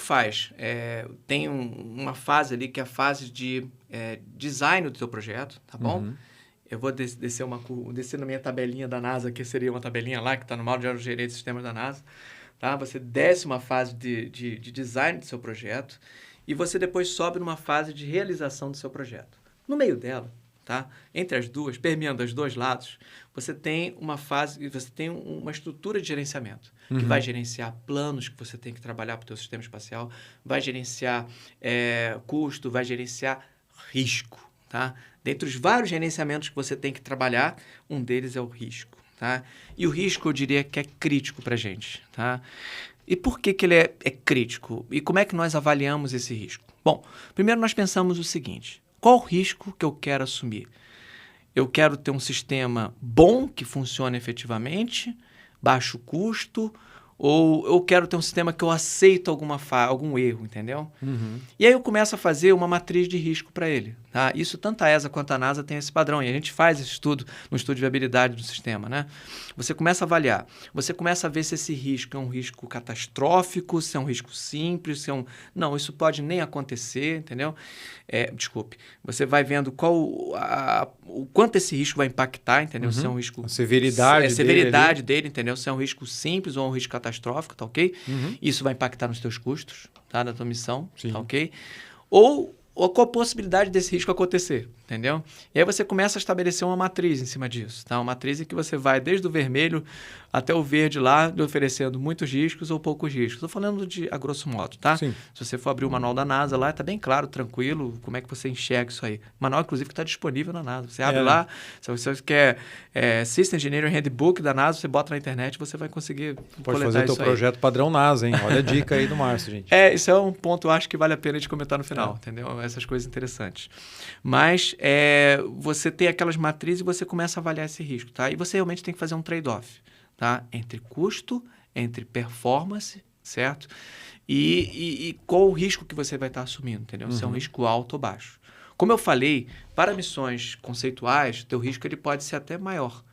tem uma fase ali que é a fase de design do teu projeto, tá bom? Eu vou descer na minha tabelinha da NASA, que seria uma tabelinha lá que está no manual de gerente de sistemas da NASA. Tá? Você desce uma fase de design do seu projeto e você depois sobe numa fase de realização do seu projeto. No meio dela, tá? Entre as duas, permeando os dois lados, você tem uma estrutura de gerenciamento que vai gerenciar planos que você tem que trabalhar para o teu sistema espacial, vai gerenciar custo, vai gerenciar risco. Tá? Dentre os vários gerenciamentos que você tem que trabalhar, um deles é o risco. Tá? E o risco, eu diria que é crítico para a gente. Tá? E por que ele é crítico? E como é que nós avaliamos esse risco? Bom, primeiro nós pensamos o seguinte: qual o risco que eu quero assumir? Eu quero ter um sistema bom, que funcione efetivamente, baixo custo, ou eu quero ter um sistema que eu aceito algum erro, entendeu? E aí eu começo a fazer uma matriz de risco para ele. Tá? Isso tanto a ESA quanto a NASA tem esse padrão, e a gente faz esse estudo no estudo de viabilidade do sistema. Né? Você começa a avaliar, você começa a ver se esse risco é um risco catastrófico, se é um risco simples, se é um... Não, isso pode nem acontecer, entendeu? Desculpe. Você vai vendo o quanto esse risco vai impactar, entendeu? Se é um risco... A severidade dele, entendeu? Se é um risco simples ou um risco catastrófico, tá ok? Isso vai impactar nos teus custos, tá? Da tua missão, tá ok? Ou qual a possibilidade desse risco acontecer, entendeu? E aí você começa a estabelecer uma matriz em cima disso, tá? Uma matriz em que você vai desde o vermelho até o verde lá, oferecendo muitos riscos ou poucos riscos. Estou falando a grosso modo, tá? Sim. Se você for abrir o manual da NASA lá, está bem claro, tranquilo, como é que você enxerga isso aí. O manual, inclusive, que está disponível na NASA. Você abre lá, se você quer System Engineering Handbook da NASA, você bota na internet, você vai conseguir Pode fazer o teu projeto padrão NASA, hein? Olha a dica aí do Márcio, gente. Isso é um ponto, eu acho que vale a pena de comentar no final, entendeu? Essas coisas interessantes. Mas você tem aquelas matrizes e você começa a avaliar esse risco, tá? E você realmente tem que fazer um trade-off, tá? Entre custo, entre performance, certo? E qual o risco que você vai estar assumindo, entendeu? Se é um risco alto ou baixo. Como eu falei, para missões conceituais, teu risco ele pode ser até maior.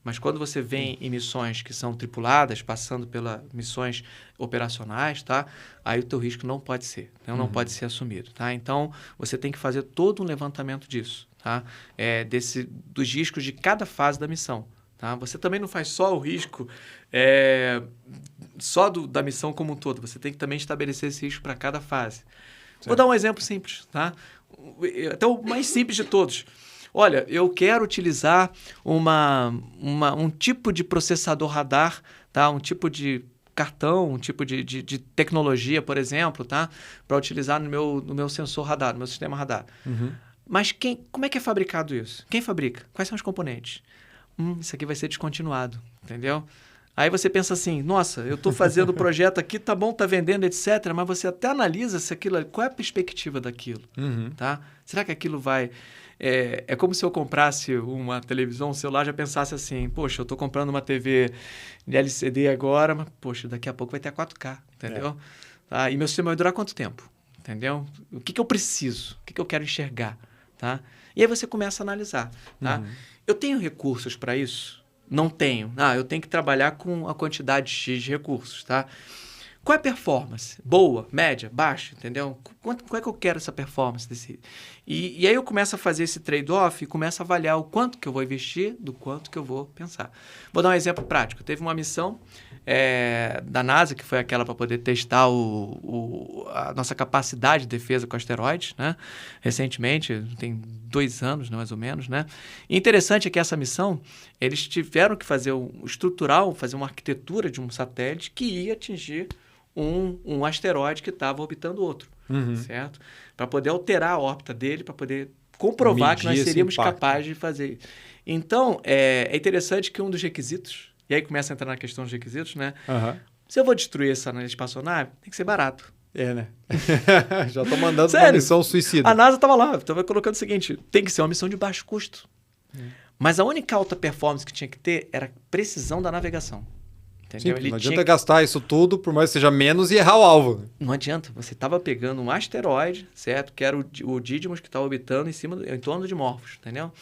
Mas quando você vem em missões que são tripuladas, passando pelas missões operacionais, tá? Aí o teu risco não pode ser, não pode ser assumido, tá? Então, você tem que fazer todo um levantamento disso, tá? Dos riscos de cada fase da missão, tá? Você também não faz só o risco só da missão como um todo, você tem que também estabelecer esse risco para cada fase. Certo. Vou dar um exemplo simples, tá? Até o mais simples de todos. Olha, eu quero utilizar um tipo de processador radar, tá? Um tipo de cartão, um tipo de tecnologia, por exemplo, tá? Para utilizar no meu sensor radar, no meu sistema radar. Mas como é que é fabricado isso? Quem fabrica? Quais são os componentes? Isso aqui vai ser descontinuado, entendeu? Aí você pensa assim, nossa, eu estou fazendo o projeto aqui, tá bom, tá vendendo, etc. Mas você até analisa se aquilo, qual é a perspectiva daquilo, tá? Será que aquilo vai... É como se eu comprasse uma televisão, um celular, já pensasse assim, poxa, eu estou comprando uma TV de LCD agora, mas, poxa, daqui a pouco vai ter a 4K, entendeu? Tá? E meu sistema vai durar quanto tempo, entendeu? O que eu preciso? O que eu quero enxergar, tá? E aí você começa a analisar, tá? Eu tenho recursos para isso? Não tenho. Eu tenho que trabalhar com a quantidade X de recursos, tá? Qual é a performance? Boa, média, baixa, entendeu? Qual é que eu quero essa performance desse? E aí eu começo a fazer esse trade-off e começo a avaliar o quanto que eu vou investir, do quanto que eu vou pensar. Vou dar um exemplo prático. Teve uma missão da NASA, que foi aquela para poder testar a nossa capacidade de defesa com asteroides, né? Recentemente, tem 2 anos, né, mais ou menos, né? E interessante é que essa missão, eles tiveram que fazer fazer uma arquitetura de um satélite que ia atingir um asteroide que estava orbitando outro, certo? Para poder alterar a órbita dele, para poder comprovar medir que nós seríamos capazes de fazer. Então, é interessante que um dos requisitos, e aí começa a entrar na questão dos requisitos, né? Se eu vou destruir essa espaçonave, tem que ser barato. Né? Já estou mandando uma missão suicida. A NASA estava lá, estava colocando o seguinte, tem que ser uma missão de baixo custo. Mas a única alta performance que tinha que ter era a precisão da navegação. Entendeu? Sim, não adianta gastar isso tudo, por mais que seja menos, e errar o alvo. Não adianta. Você estava pegando um asteroide, certo? Que era o Didymos que estava orbitando em torno de Morphos, entendeu?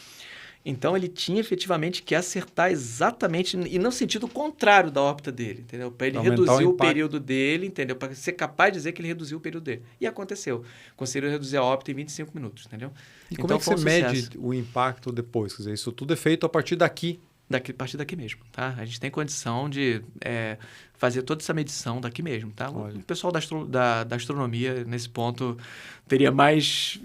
Então, ele tinha efetivamente que acertar exatamente, e no sentido contrário da órbita dele, entendeu? Para ele reduzir o período dele, entendeu? Para ser capaz de dizer que ele reduziu o período dele. E aconteceu. Conseguiu reduzir a órbita em 25 minutos, entendeu? E como é que você mede o impacto depois? Quer dizer, isso tudo é feito a partir daqui? A partir daqui mesmo, tá? A gente tem condição de fazer toda essa medição daqui mesmo, tá? O pessoal da astronomia, nesse ponto, teria mais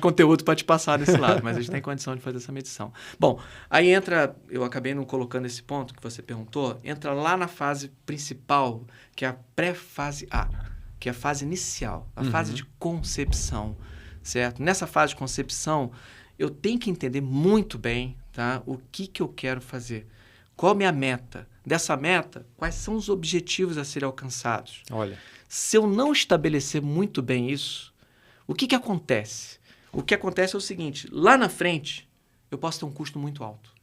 conteúdo para te passar desse lado, mas a gente tem condição de fazer essa medição. Bom, aí entra, eu acabei não colocando esse ponto que você perguntou, entra lá na fase principal, que é a pré-fase A, que é a fase inicial, a fase de concepção, certo? Nessa fase de concepção, eu tenho que entender muito bem, tá? O que eu quero fazer? Qual a minha meta? Dessa meta, quais são os objetivos a serem alcançados? Olha. Se eu não estabelecer muito bem isso, o que acontece? O que acontece é o seguinte, lá na frente, eu posso ter um custo muito alto.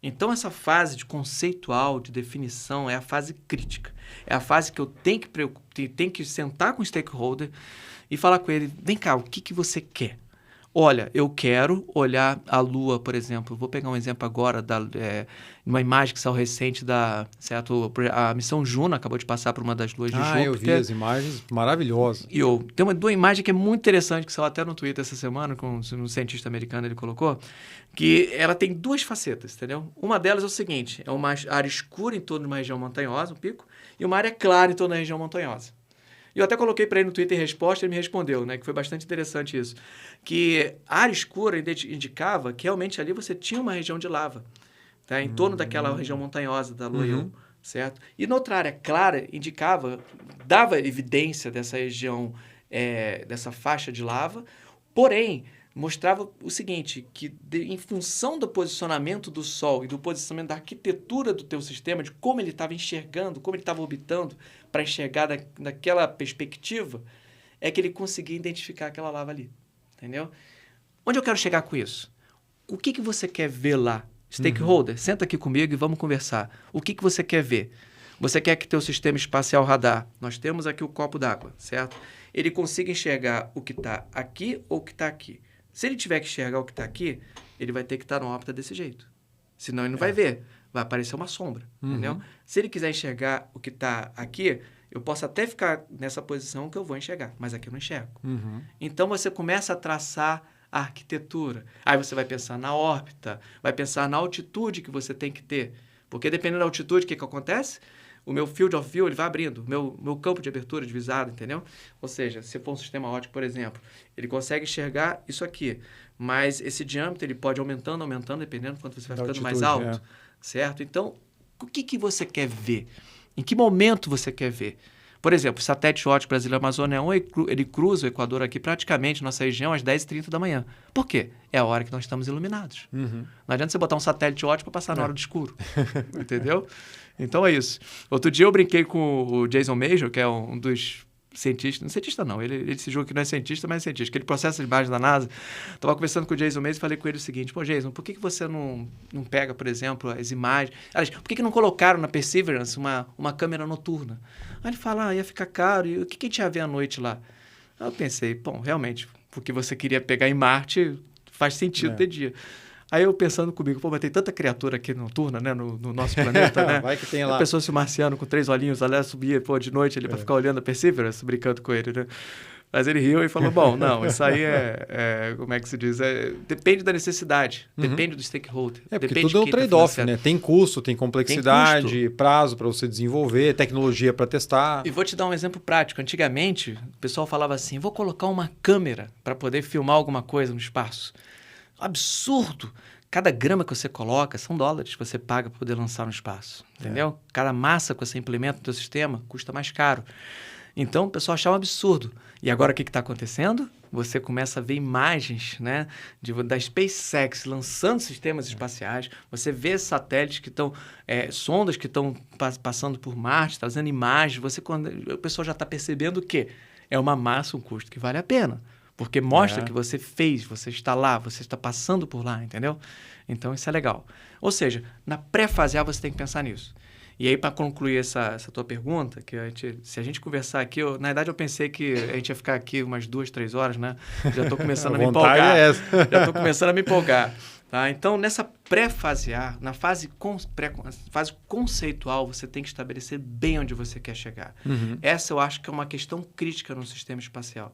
Então, essa fase de conceitual, de definição, é a fase crítica. É a fase que eu tenho que sentar com o stakeholder e falar com ele, vem cá, o que você quer? Olha, eu quero olhar a Lua, por exemplo. Vou pegar um exemplo agora, uma imagem que saiu recente a missão Juno acabou de passar por uma das luas de Júpiter. Eu vi as imagens maravilhosas. E tem uma imagem que é muito interessante, que saiu até no Twitter essa semana, com um cientista americano, ele colocou, que ela tem 2 facetas, entendeu? Uma delas é o seguinte, é uma área escura em torno de uma região montanhosa, um pico, e uma área clara em torno da região montanhosa. E eu até coloquei para ele no Twitter resposta e ele me respondeu, né? Que foi bastante interessante isso. Que a área escura indicava que realmente ali você tinha uma região de lava, tá? Em torno daquela região montanhosa da Lua, certo? E noutra área clara dava evidência dessa região, dessa faixa de lava, porém mostrava o seguinte, que em função do posicionamento do Sol e do posicionamento da arquitetura do teu sistema, de como ele estava enxergando, como ele estava orbitando para enxergar daquela perspectiva, é que ele conseguia identificar aquela lava ali, entendeu? Onde eu quero chegar com isso? O que você quer ver lá? Stakeholder, senta aqui comigo e vamos conversar. O que você quer ver? Você quer que teu sistema espacial radar, nós temos aqui o copo d'água, certo? Ele consiga enxergar o que está aqui ou o que está aqui. Se ele tiver que enxergar o que está aqui, ele vai ter que estar na órbita desse jeito. Senão ele não vai ver. Vai aparecer uma sombra, entendeu? Se ele quiser enxergar o que está aqui, eu posso até ficar nessa posição que eu vou enxergar, mas aqui eu não enxergo. Então, você começa a traçar a arquitetura. Aí você vai pensar na órbita, vai pensar na altitude que você tem que ter. Porque dependendo da altitude, o que acontece? O meu field of view ele vai abrindo, meu campo de abertura de visado, entendeu? Ou seja, se for um sistema óptico, por exemplo, ele consegue enxergar isso aqui, mas esse diâmetro ele pode aumentando, dependendo do quanto você vai ficando mais alto, certo? Então, o que você quer ver? Em que momento você quer ver? Por exemplo, o satélite ótico brasileiro Amazônia 1, ele cruza o Equador aqui praticamente, nossa região, às 10h30 da manhã. Por quê? É a hora que nós estamos iluminados. Não adianta você botar um satélite ótico para passar na hora do escuro. Entendeu? Então é isso. Outro dia eu brinquei com o Jason Major, que é um dos cientistas, não cientista não, ele se julga que não é cientista, mas é cientista, que ele processa as imagens da NASA. Estava conversando com o Jason Major e falei com ele o seguinte: pô, Jason, por que você não pega, por exemplo, as imagens? Aliás, por que não colocaram na Perseverance uma câmera noturna? Aí ele fala, ia ficar caro, e o que a gente ia ver à noite lá? Aí eu pensei, bom, realmente, porque você queria pegar em Marte, faz sentido ter dia. Aí eu pensando comigo, pô, mas tem tanta criatura aqui noturna, né, no nosso planeta, né? Vai que tem lá. A pessoa, se o marciano com 3 olhinhos, aliás, subia, pô, de noite ali para ficar olhando a Perseverance, brincando com ele, né? Mas ele riu e falou, bom, não, isso aí como é que se diz? Depende da necessidade, depende do stakeholder. Porque depende tudo é um de quem tá trade-off, né? Tem custo, tem complexidade, prazo para você desenvolver, tecnologia para testar. E vou te dar um exemplo prático. Antigamente, o pessoal falava assim, vou colocar uma câmera para poder filmar alguma coisa no espaço. Absurdo! Cada grama que você coloca são dólares que você paga para poder lançar no espaço, entendeu? Cada massa que você implementa no seu sistema custa mais caro. Então, o pessoal achava um absurdo. E agora, o que está acontecendo? Você começa a ver imagens, né, da SpaceX lançando sistemas espaciais. Você vê satélites que estão... sondas que estão passando por Marte, trazendo imagens. O pessoal já está percebendo que é uma massa, um custo que vale a pena. Porque mostra que você fez, você está lá, você está passando por lá, entendeu? Então, isso é legal. Ou seja, na pré-fase A você tem que pensar nisso. E aí, para concluir essa tua pergunta, que se a gente conversar aqui, na verdade eu pensei que a gente ia ficar aqui umas 2, 3 horas, né? Já estou começando a me empolgar. Já estou começando a me empolgar. Tá? Então, nessa pré-fase A, na fase conceitual, você tem que estabelecer bem onde você quer chegar. Essa eu acho que é uma questão crítica no sistema espacial.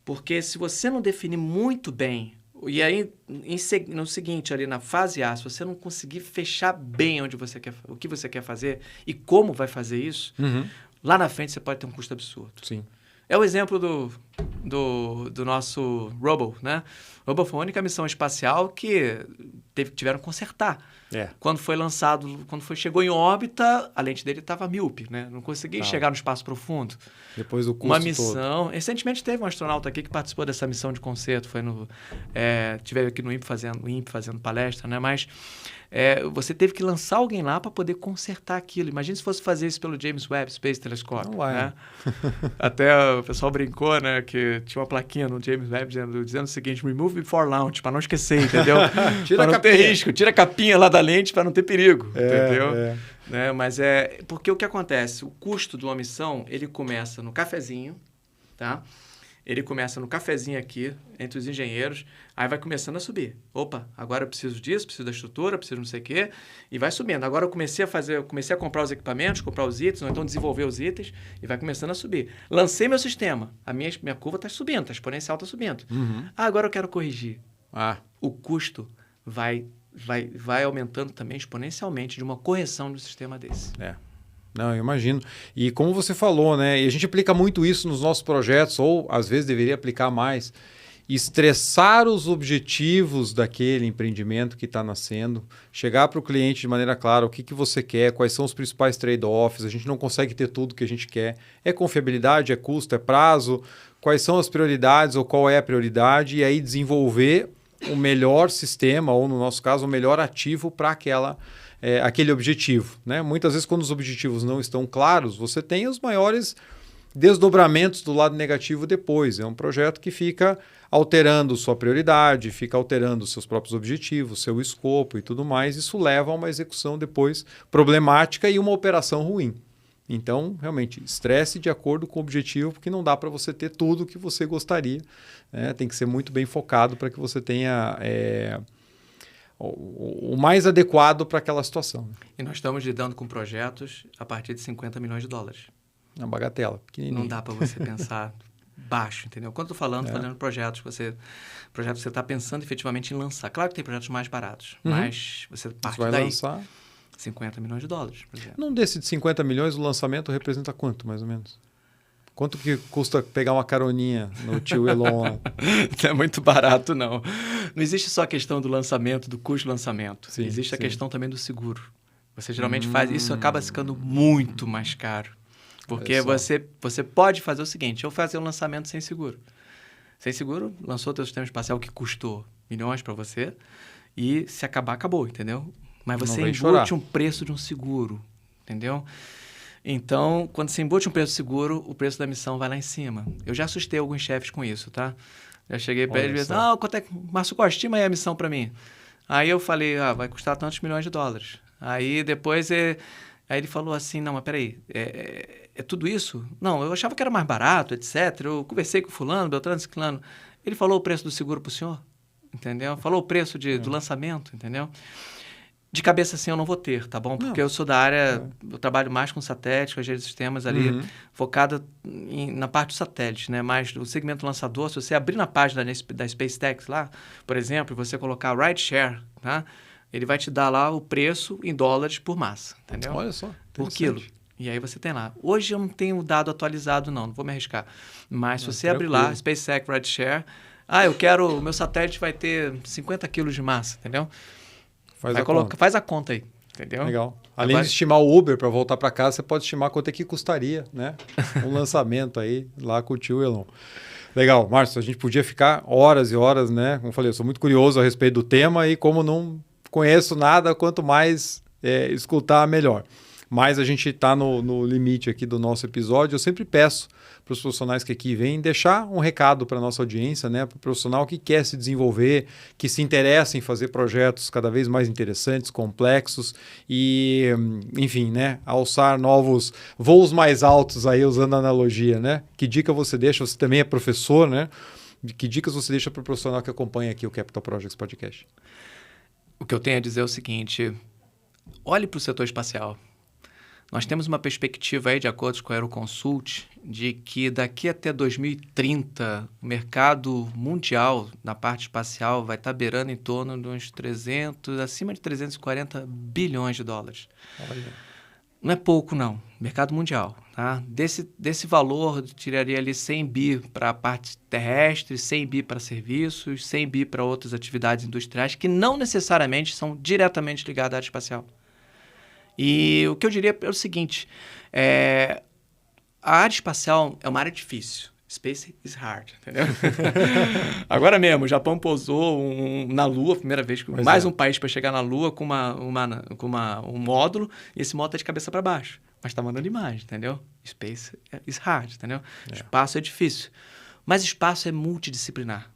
Porque se você não definir muito bem, e aí no seguinte, ali na fase A, se você não conseguir fechar bem onde você quer, o que você quer fazer e como vai fazer isso, lá na frente você pode ter um custo absurdo. Sim. É o exemplo do nosso Robo, né? O Robo foi a única missão espacial que tiveram que consertar. Quando foi lançado, chegou em órbita, a lente dele estava míope, né? Não conseguia chegar no espaço profundo. Depois do custo uma missão... todo. Recentemente teve um astronauta aqui que participou dessa missão de concerto, estiveram aqui no INPE fazendo palestra, né? Mas você teve que lançar alguém lá para poder consertar aquilo. Imagina se fosse fazer isso pelo James Webb Space Telescope. Não vai. Né? Até o pessoal brincou, né? Que tinha uma plaquinha no James Webb dizendo o seguinte: remove before launch, para não esquecer, entendeu? Para não ter risco. Tira a capinha lá da lente para não ter perigo, entendeu? Né? Mas porque o que acontece? O custo de uma missão, ele começa no cafezinho, tá? Ele começa no cafezinho aqui, entre os engenheiros, aí vai começando a subir. Opa, agora eu preciso disso, preciso da estrutura, preciso não sei o quê, e vai subindo. Agora eu comecei a comprar os equipamentos, comprar os itens, ou então desenvolver os itens, e vai começando a subir. Lancei meu sistema, a minha curva está subindo, a exponencial está subindo. Agora eu quero corrigir. O custo vai aumentando também exponencialmente de uma correção do sistema desse. Não, eu imagino. E como você falou, né? E a gente aplica muito isso nos nossos projetos, ou às vezes deveria aplicar mais. Estressar os objetivos daquele empreendimento que está nascendo, chegar para o cliente de maneira clara o que você quer, quais são os principais trade-offs, a gente não consegue ter tudo que a gente quer. É confiabilidade, é custo, é prazo, quais são as prioridades ou qual é a prioridade, e aí desenvolver o melhor sistema, ou no nosso caso, o melhor ativo para aquele objetivo. Né? Muitas vezes, quando os objetivos não estão claros, você tem os maiores desdobramentos do lado negativo depois. É um projeto que fica alterando sua prioridade, fica alterando seus próprios objetivos, seu escopo e tudo mais. Isso leva a uma execução depois problemática e uma operação ruim. Então, realmente, estresse de acordo com o objetivo, porque não dá para você ter tudo o que você gostaria. Né? Tem que ser muito bem focado para que você tenha o mais adequado para aquela situação. E nós estamos lidando com projetos a partir de $50 milhões. Uma bagatela, pequenininha. Não dá para você pensar baixo, entendeu? Quando eu estou falando de projetos que você está pensando efetivamente em lançar. Claro que tem projetos mais baratos, mas você parte vai daí. Lançar $50 milhões, por exemplo. Num desse de 50 milhões, o lançamento representa quanto, mais ou menos? Quanto que custa pegar uma caroninha no tio Elon? Não é muito barato, não. Não existe só a questão do lançamento, do custo do lançamento. Existe a questão também do seguro. Você geralmente faz... Isso acaba ficando muito mais caro. Porque você pode fazer o seguinte, eu fazer um lançamento sem seguro. Sem seguro, lançou teu sistema espacial que custou milhões para você e se acabar, acabou, entendeu? Mas você embute um preço de um seguro, entendeu? Então, quando você embute um preço de seguro, o preço da missão vai lá em cima. Eu já assustei alguns chefes com isso, tá? Já cheguei para ele e disse, quanto é que... Márcio Costa, estima aí a missão para mim. Aí eu falei, vai custar tantos milhões de dólares. Aí depois... Aí ele falou assim, não, mas peraí, é tudo isso? Não, eu achava que era mais barato, etc. Eu conversei com fulano, Beltrano, Ciclano. Ele falou o preço do seguro para o senhor, entendeu? Falou o preço do lançamento, entendeu? De cabeça assim eu não vou ter, tá bom? Porque eu sou da área, eu trabalho mais com satélite, com a engenharia de sistemas ali, focada na parte do satélite, né? Mas o segmento lançador, se você abrir na página da SpaceX lá, por exemplo, você colocar rideshare, tá? Ele vai te dar lá o preço em dólares por massa, entendeu? Olha só. Por quilo. E aí você tem lá. Hoje eu não tenho o dado atualizado não vou me arriscar. Mas se você abrir lá, SpaceX rideshare, o meu satélite vai ter 50 quilos de massa, entendeu? Faz a conta aí, entendeu? Legal. Além de estimar o Uber para voltar para casa, você pode estimar quanto é que custaria, né? Um lançamento aí lá com o tio Elon. Legal, Márcio, a gente podia ficar horas e horas, né? Como eu falei, eu sou muito curioso a respeito do tema e como não conheço nada, quanto mais escutar, melhor. Mas a gente está no limite aqui do nosso episódio. Eu sempre peço para os profissionais que aqui vêm deixar um recado para a nossa audiência, né? Para o profissional que quer se desenvolver, que se interessa em fazer projetos cada vez mais interessantes, complexos e, enfim, né? Alçar novos voos mais altos aí, usando a analogia, né? Que dica você deixa? Você também é professor, né? Que dicas você deixa para o profissional que acompanha aqui o Capital Projects Podcast? O que eu tenho a dizer é o seguinte, olhe para o setor espacial. Nós temos uma perspectiva aí, de acordo com a Aeroconsult, de que daqui até 2030, o mercado mundial na parte espacial vai estar beirando em torno de uns acima de 340 bilhões de dólares. Olha. Não é pouco, não. Mercado mundial. Tá? Desse valor, tiraria ali 100 bi para a parte terrestre, 100 bi para serviços, 100 bi para outras atividades industriais que não necessariamente são diretamente ligadas à área espacial. E o que eu diria é o seguinte, a área espacial é uma área difícil. Space is hard, entendeu? Agora mesmo, o Japão pousou na Lua, primeira vez, um país para chegar na Lua com um módulo, e esse módulo é de cabeça para baixo. Mas está mandando imagem, entendeu? Space is hard, entendeu? Espaço é difícil. Mas espaço é multidisciplinar.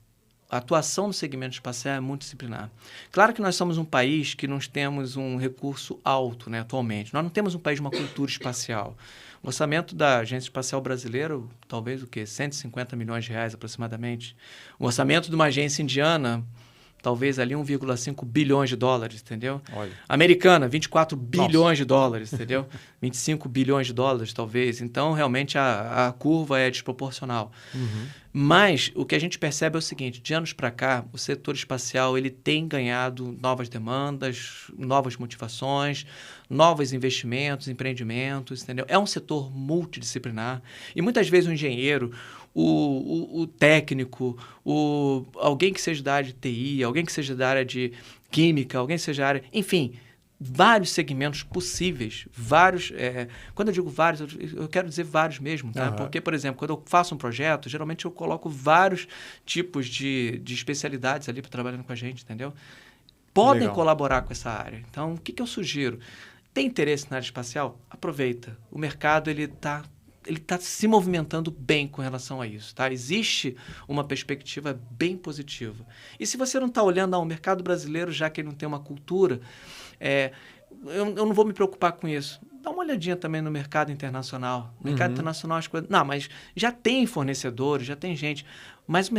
A atuação no segmento espacial é multidisciplinar. Claro que nós somos um país que nós temos um recurso alto, né, atualmente. Nós não temos um país de uma cultura espacial. O orçamento da Agência Espacial Brasileira, talvez o quê? 150 milhões de reais aproximadamente. O orçamento de uma agência indiana, talvez ali 1,5 bilhões de dólares, entendeu? Olha. Americana, 24 bilhões de dólares, entendeu? 25 bilhões de dólares, talvez. Então, realmente, a curva é desproporcional. Mas o que a gente percebe é o seguinte, de anos para cá, o setor espacial ele tem ganhado novas demandas, novas motivações, novos investimentos, empreendimentos, entendeu? É um setor multidisciplinar e muitas vezes o engenheiro, o técnico, alguém que seja da área de TI, alguém que seja da área de química, alguém que seja da área... Enfim, vários segmentos possíveis, vários... quando eu digo vários, eu quero dizer vários mesmo, tá? Porque, por exemplo, quando eu faço um projeto, geralmente eu coloco vários tipos de especialidades ali para trabalhando com a gente, entendeu? Podem colaborar com essa área. Então, o que eu sugiro? Tem interesse na área espacial? Aproveita. O mercado, ele está se movimentando bem com relação a isso, tá? Existe uma perspectiva bem positiva. E se você não está olhando ao mercado brasileiro, já que ele não tem uma cultura, eu não vou me preocupar com isso. Dá uma olhadinha também no mercado internacional. No mercado internacional, as coisas... Não, mas já tem fornecedores, já tem gente. Mas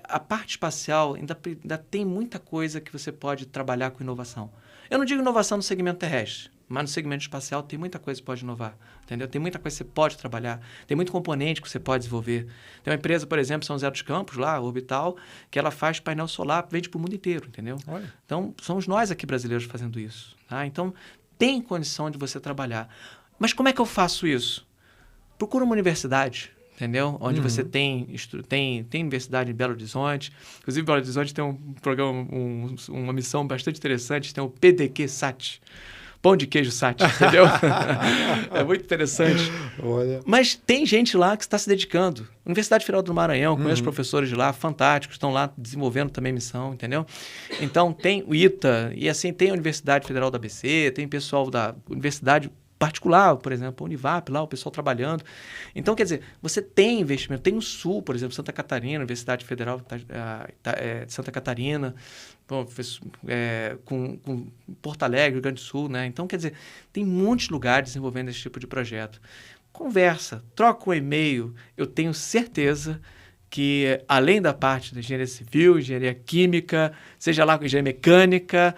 a parte espacial ainda tem muita coisa que você pode trabalhar com inovação. Eu não digo inovação no segmento terrestre, mas no segmento espacial tem muita coisa que você pode inovar, entendeu? Tem muita coisa que você pode trabalhar, tem muito componente que você pode desenvolver. Tem uma empresa, por exemplo, São José dos Campos, lá, Orbital, que ela faz painel solar, vende para o mundo inteiro, entendeu? Olha. Então, somos nós aqui brasileiros fazendo isso, tá? Então, tem condição de você trabalhar. Mas como é que eu faço isso? Procura uma universidade, entendeu? Onde você tem universidade em Belo Horizonte. Inclusive, Belo Horizonte tem um programa, uma missão bastante interessante, tem o PDQ-SAT. pão de queijo sat, entendeu? É muito interessante. Olha. Mas tem gente lá que está se dedicando. Universidade Federal do Maranhão, conheço professores de lá, fantásticos, estão lá desenvolvendo também missão, entendeu? Então, tem o ITA, e assim, tem a Universidade Federal da ABC, tem pessoal da Universidade particular, por exemplo, a Univap lá, o pessoal trabalhando. Então, quer dizer, você tem investimento. Tem o Sul, por exemplo, Santa Catarina, Universidade Federal de Santa Catarina, com Porto Alegre, Rio Grande do Sul, né? Então, quer dizer, tem muitos lugares desenvolvendo esse tipo de projeto. Conversa, troca um e-mail, eu tenho certeza que, além da parte da engenharia civil, engenharia química, seja lá com engenharia mecânica,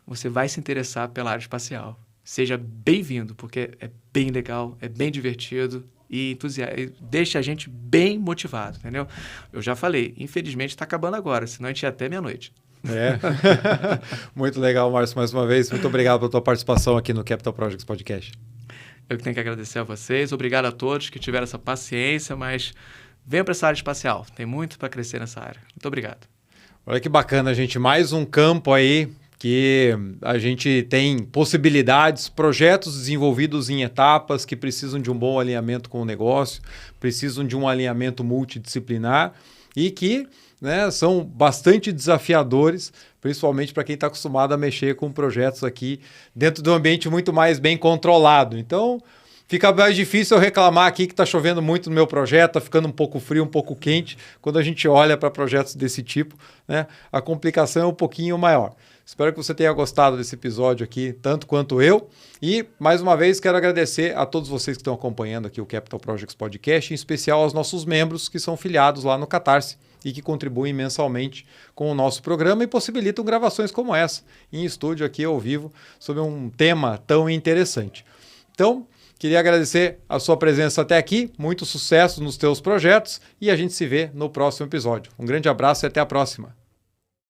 você vai se interessar pela área espacial. Seja bem-vindo, porque é bem legal, é bem divertido e deixa a gente bem motivado, entendeu? Eu já falei, infelizmente está acabando agora, senão a gente ia até meia-noite. Muito legal, Márcio, mais uma vez. Muito obrigado pela tua participação aqui no Capital Projects Podcast. Eu que tenho que agradecer a vocês, obrigado a todos que tiveram essa paciência, mas venham para essa área espacial, tem muito para crescer nessa área. Muito obrigado. Olha que bacana, gente, mais um campo aí que a gente tem possibilidades, projetos desenvolvidos em etapas que precisam de um bom alinhamento com o negócio, precisam de um alinhamento multidisciplinar e que, né, são bastante desafiadores, principalmente para quem está acostumado a mexer com projetos aqui dentro de um ambiente muito mais bem controlado. Então, fica mais difícil eu reclamar aqui que está chovendo muito no meu projeto, está ficando um pouco frio, um pouco quente. Quando a gente olha para projetos desse tipo, né, a complicação é um pouquinho maior. Espero que você tenha gostado desse episódio aqui, tanto quanto eu. E, mais uma vez, quero agradecer a todos vocês que estão acompanhando aqui o Capital Projects Podcast, em especial aos nossos membros que são filiados lá no Catarse e que contribuem mensalmente com o nosso programa e possibilitam gravações como essa, em estúdio aqui ao vivo, sobre um tema tão interessante. Então, queria agradecer a sua presença até aqui, muito sucesso nos teus projetos e a gente se vê no próximo episódio. Um grande abraço e até a próxima.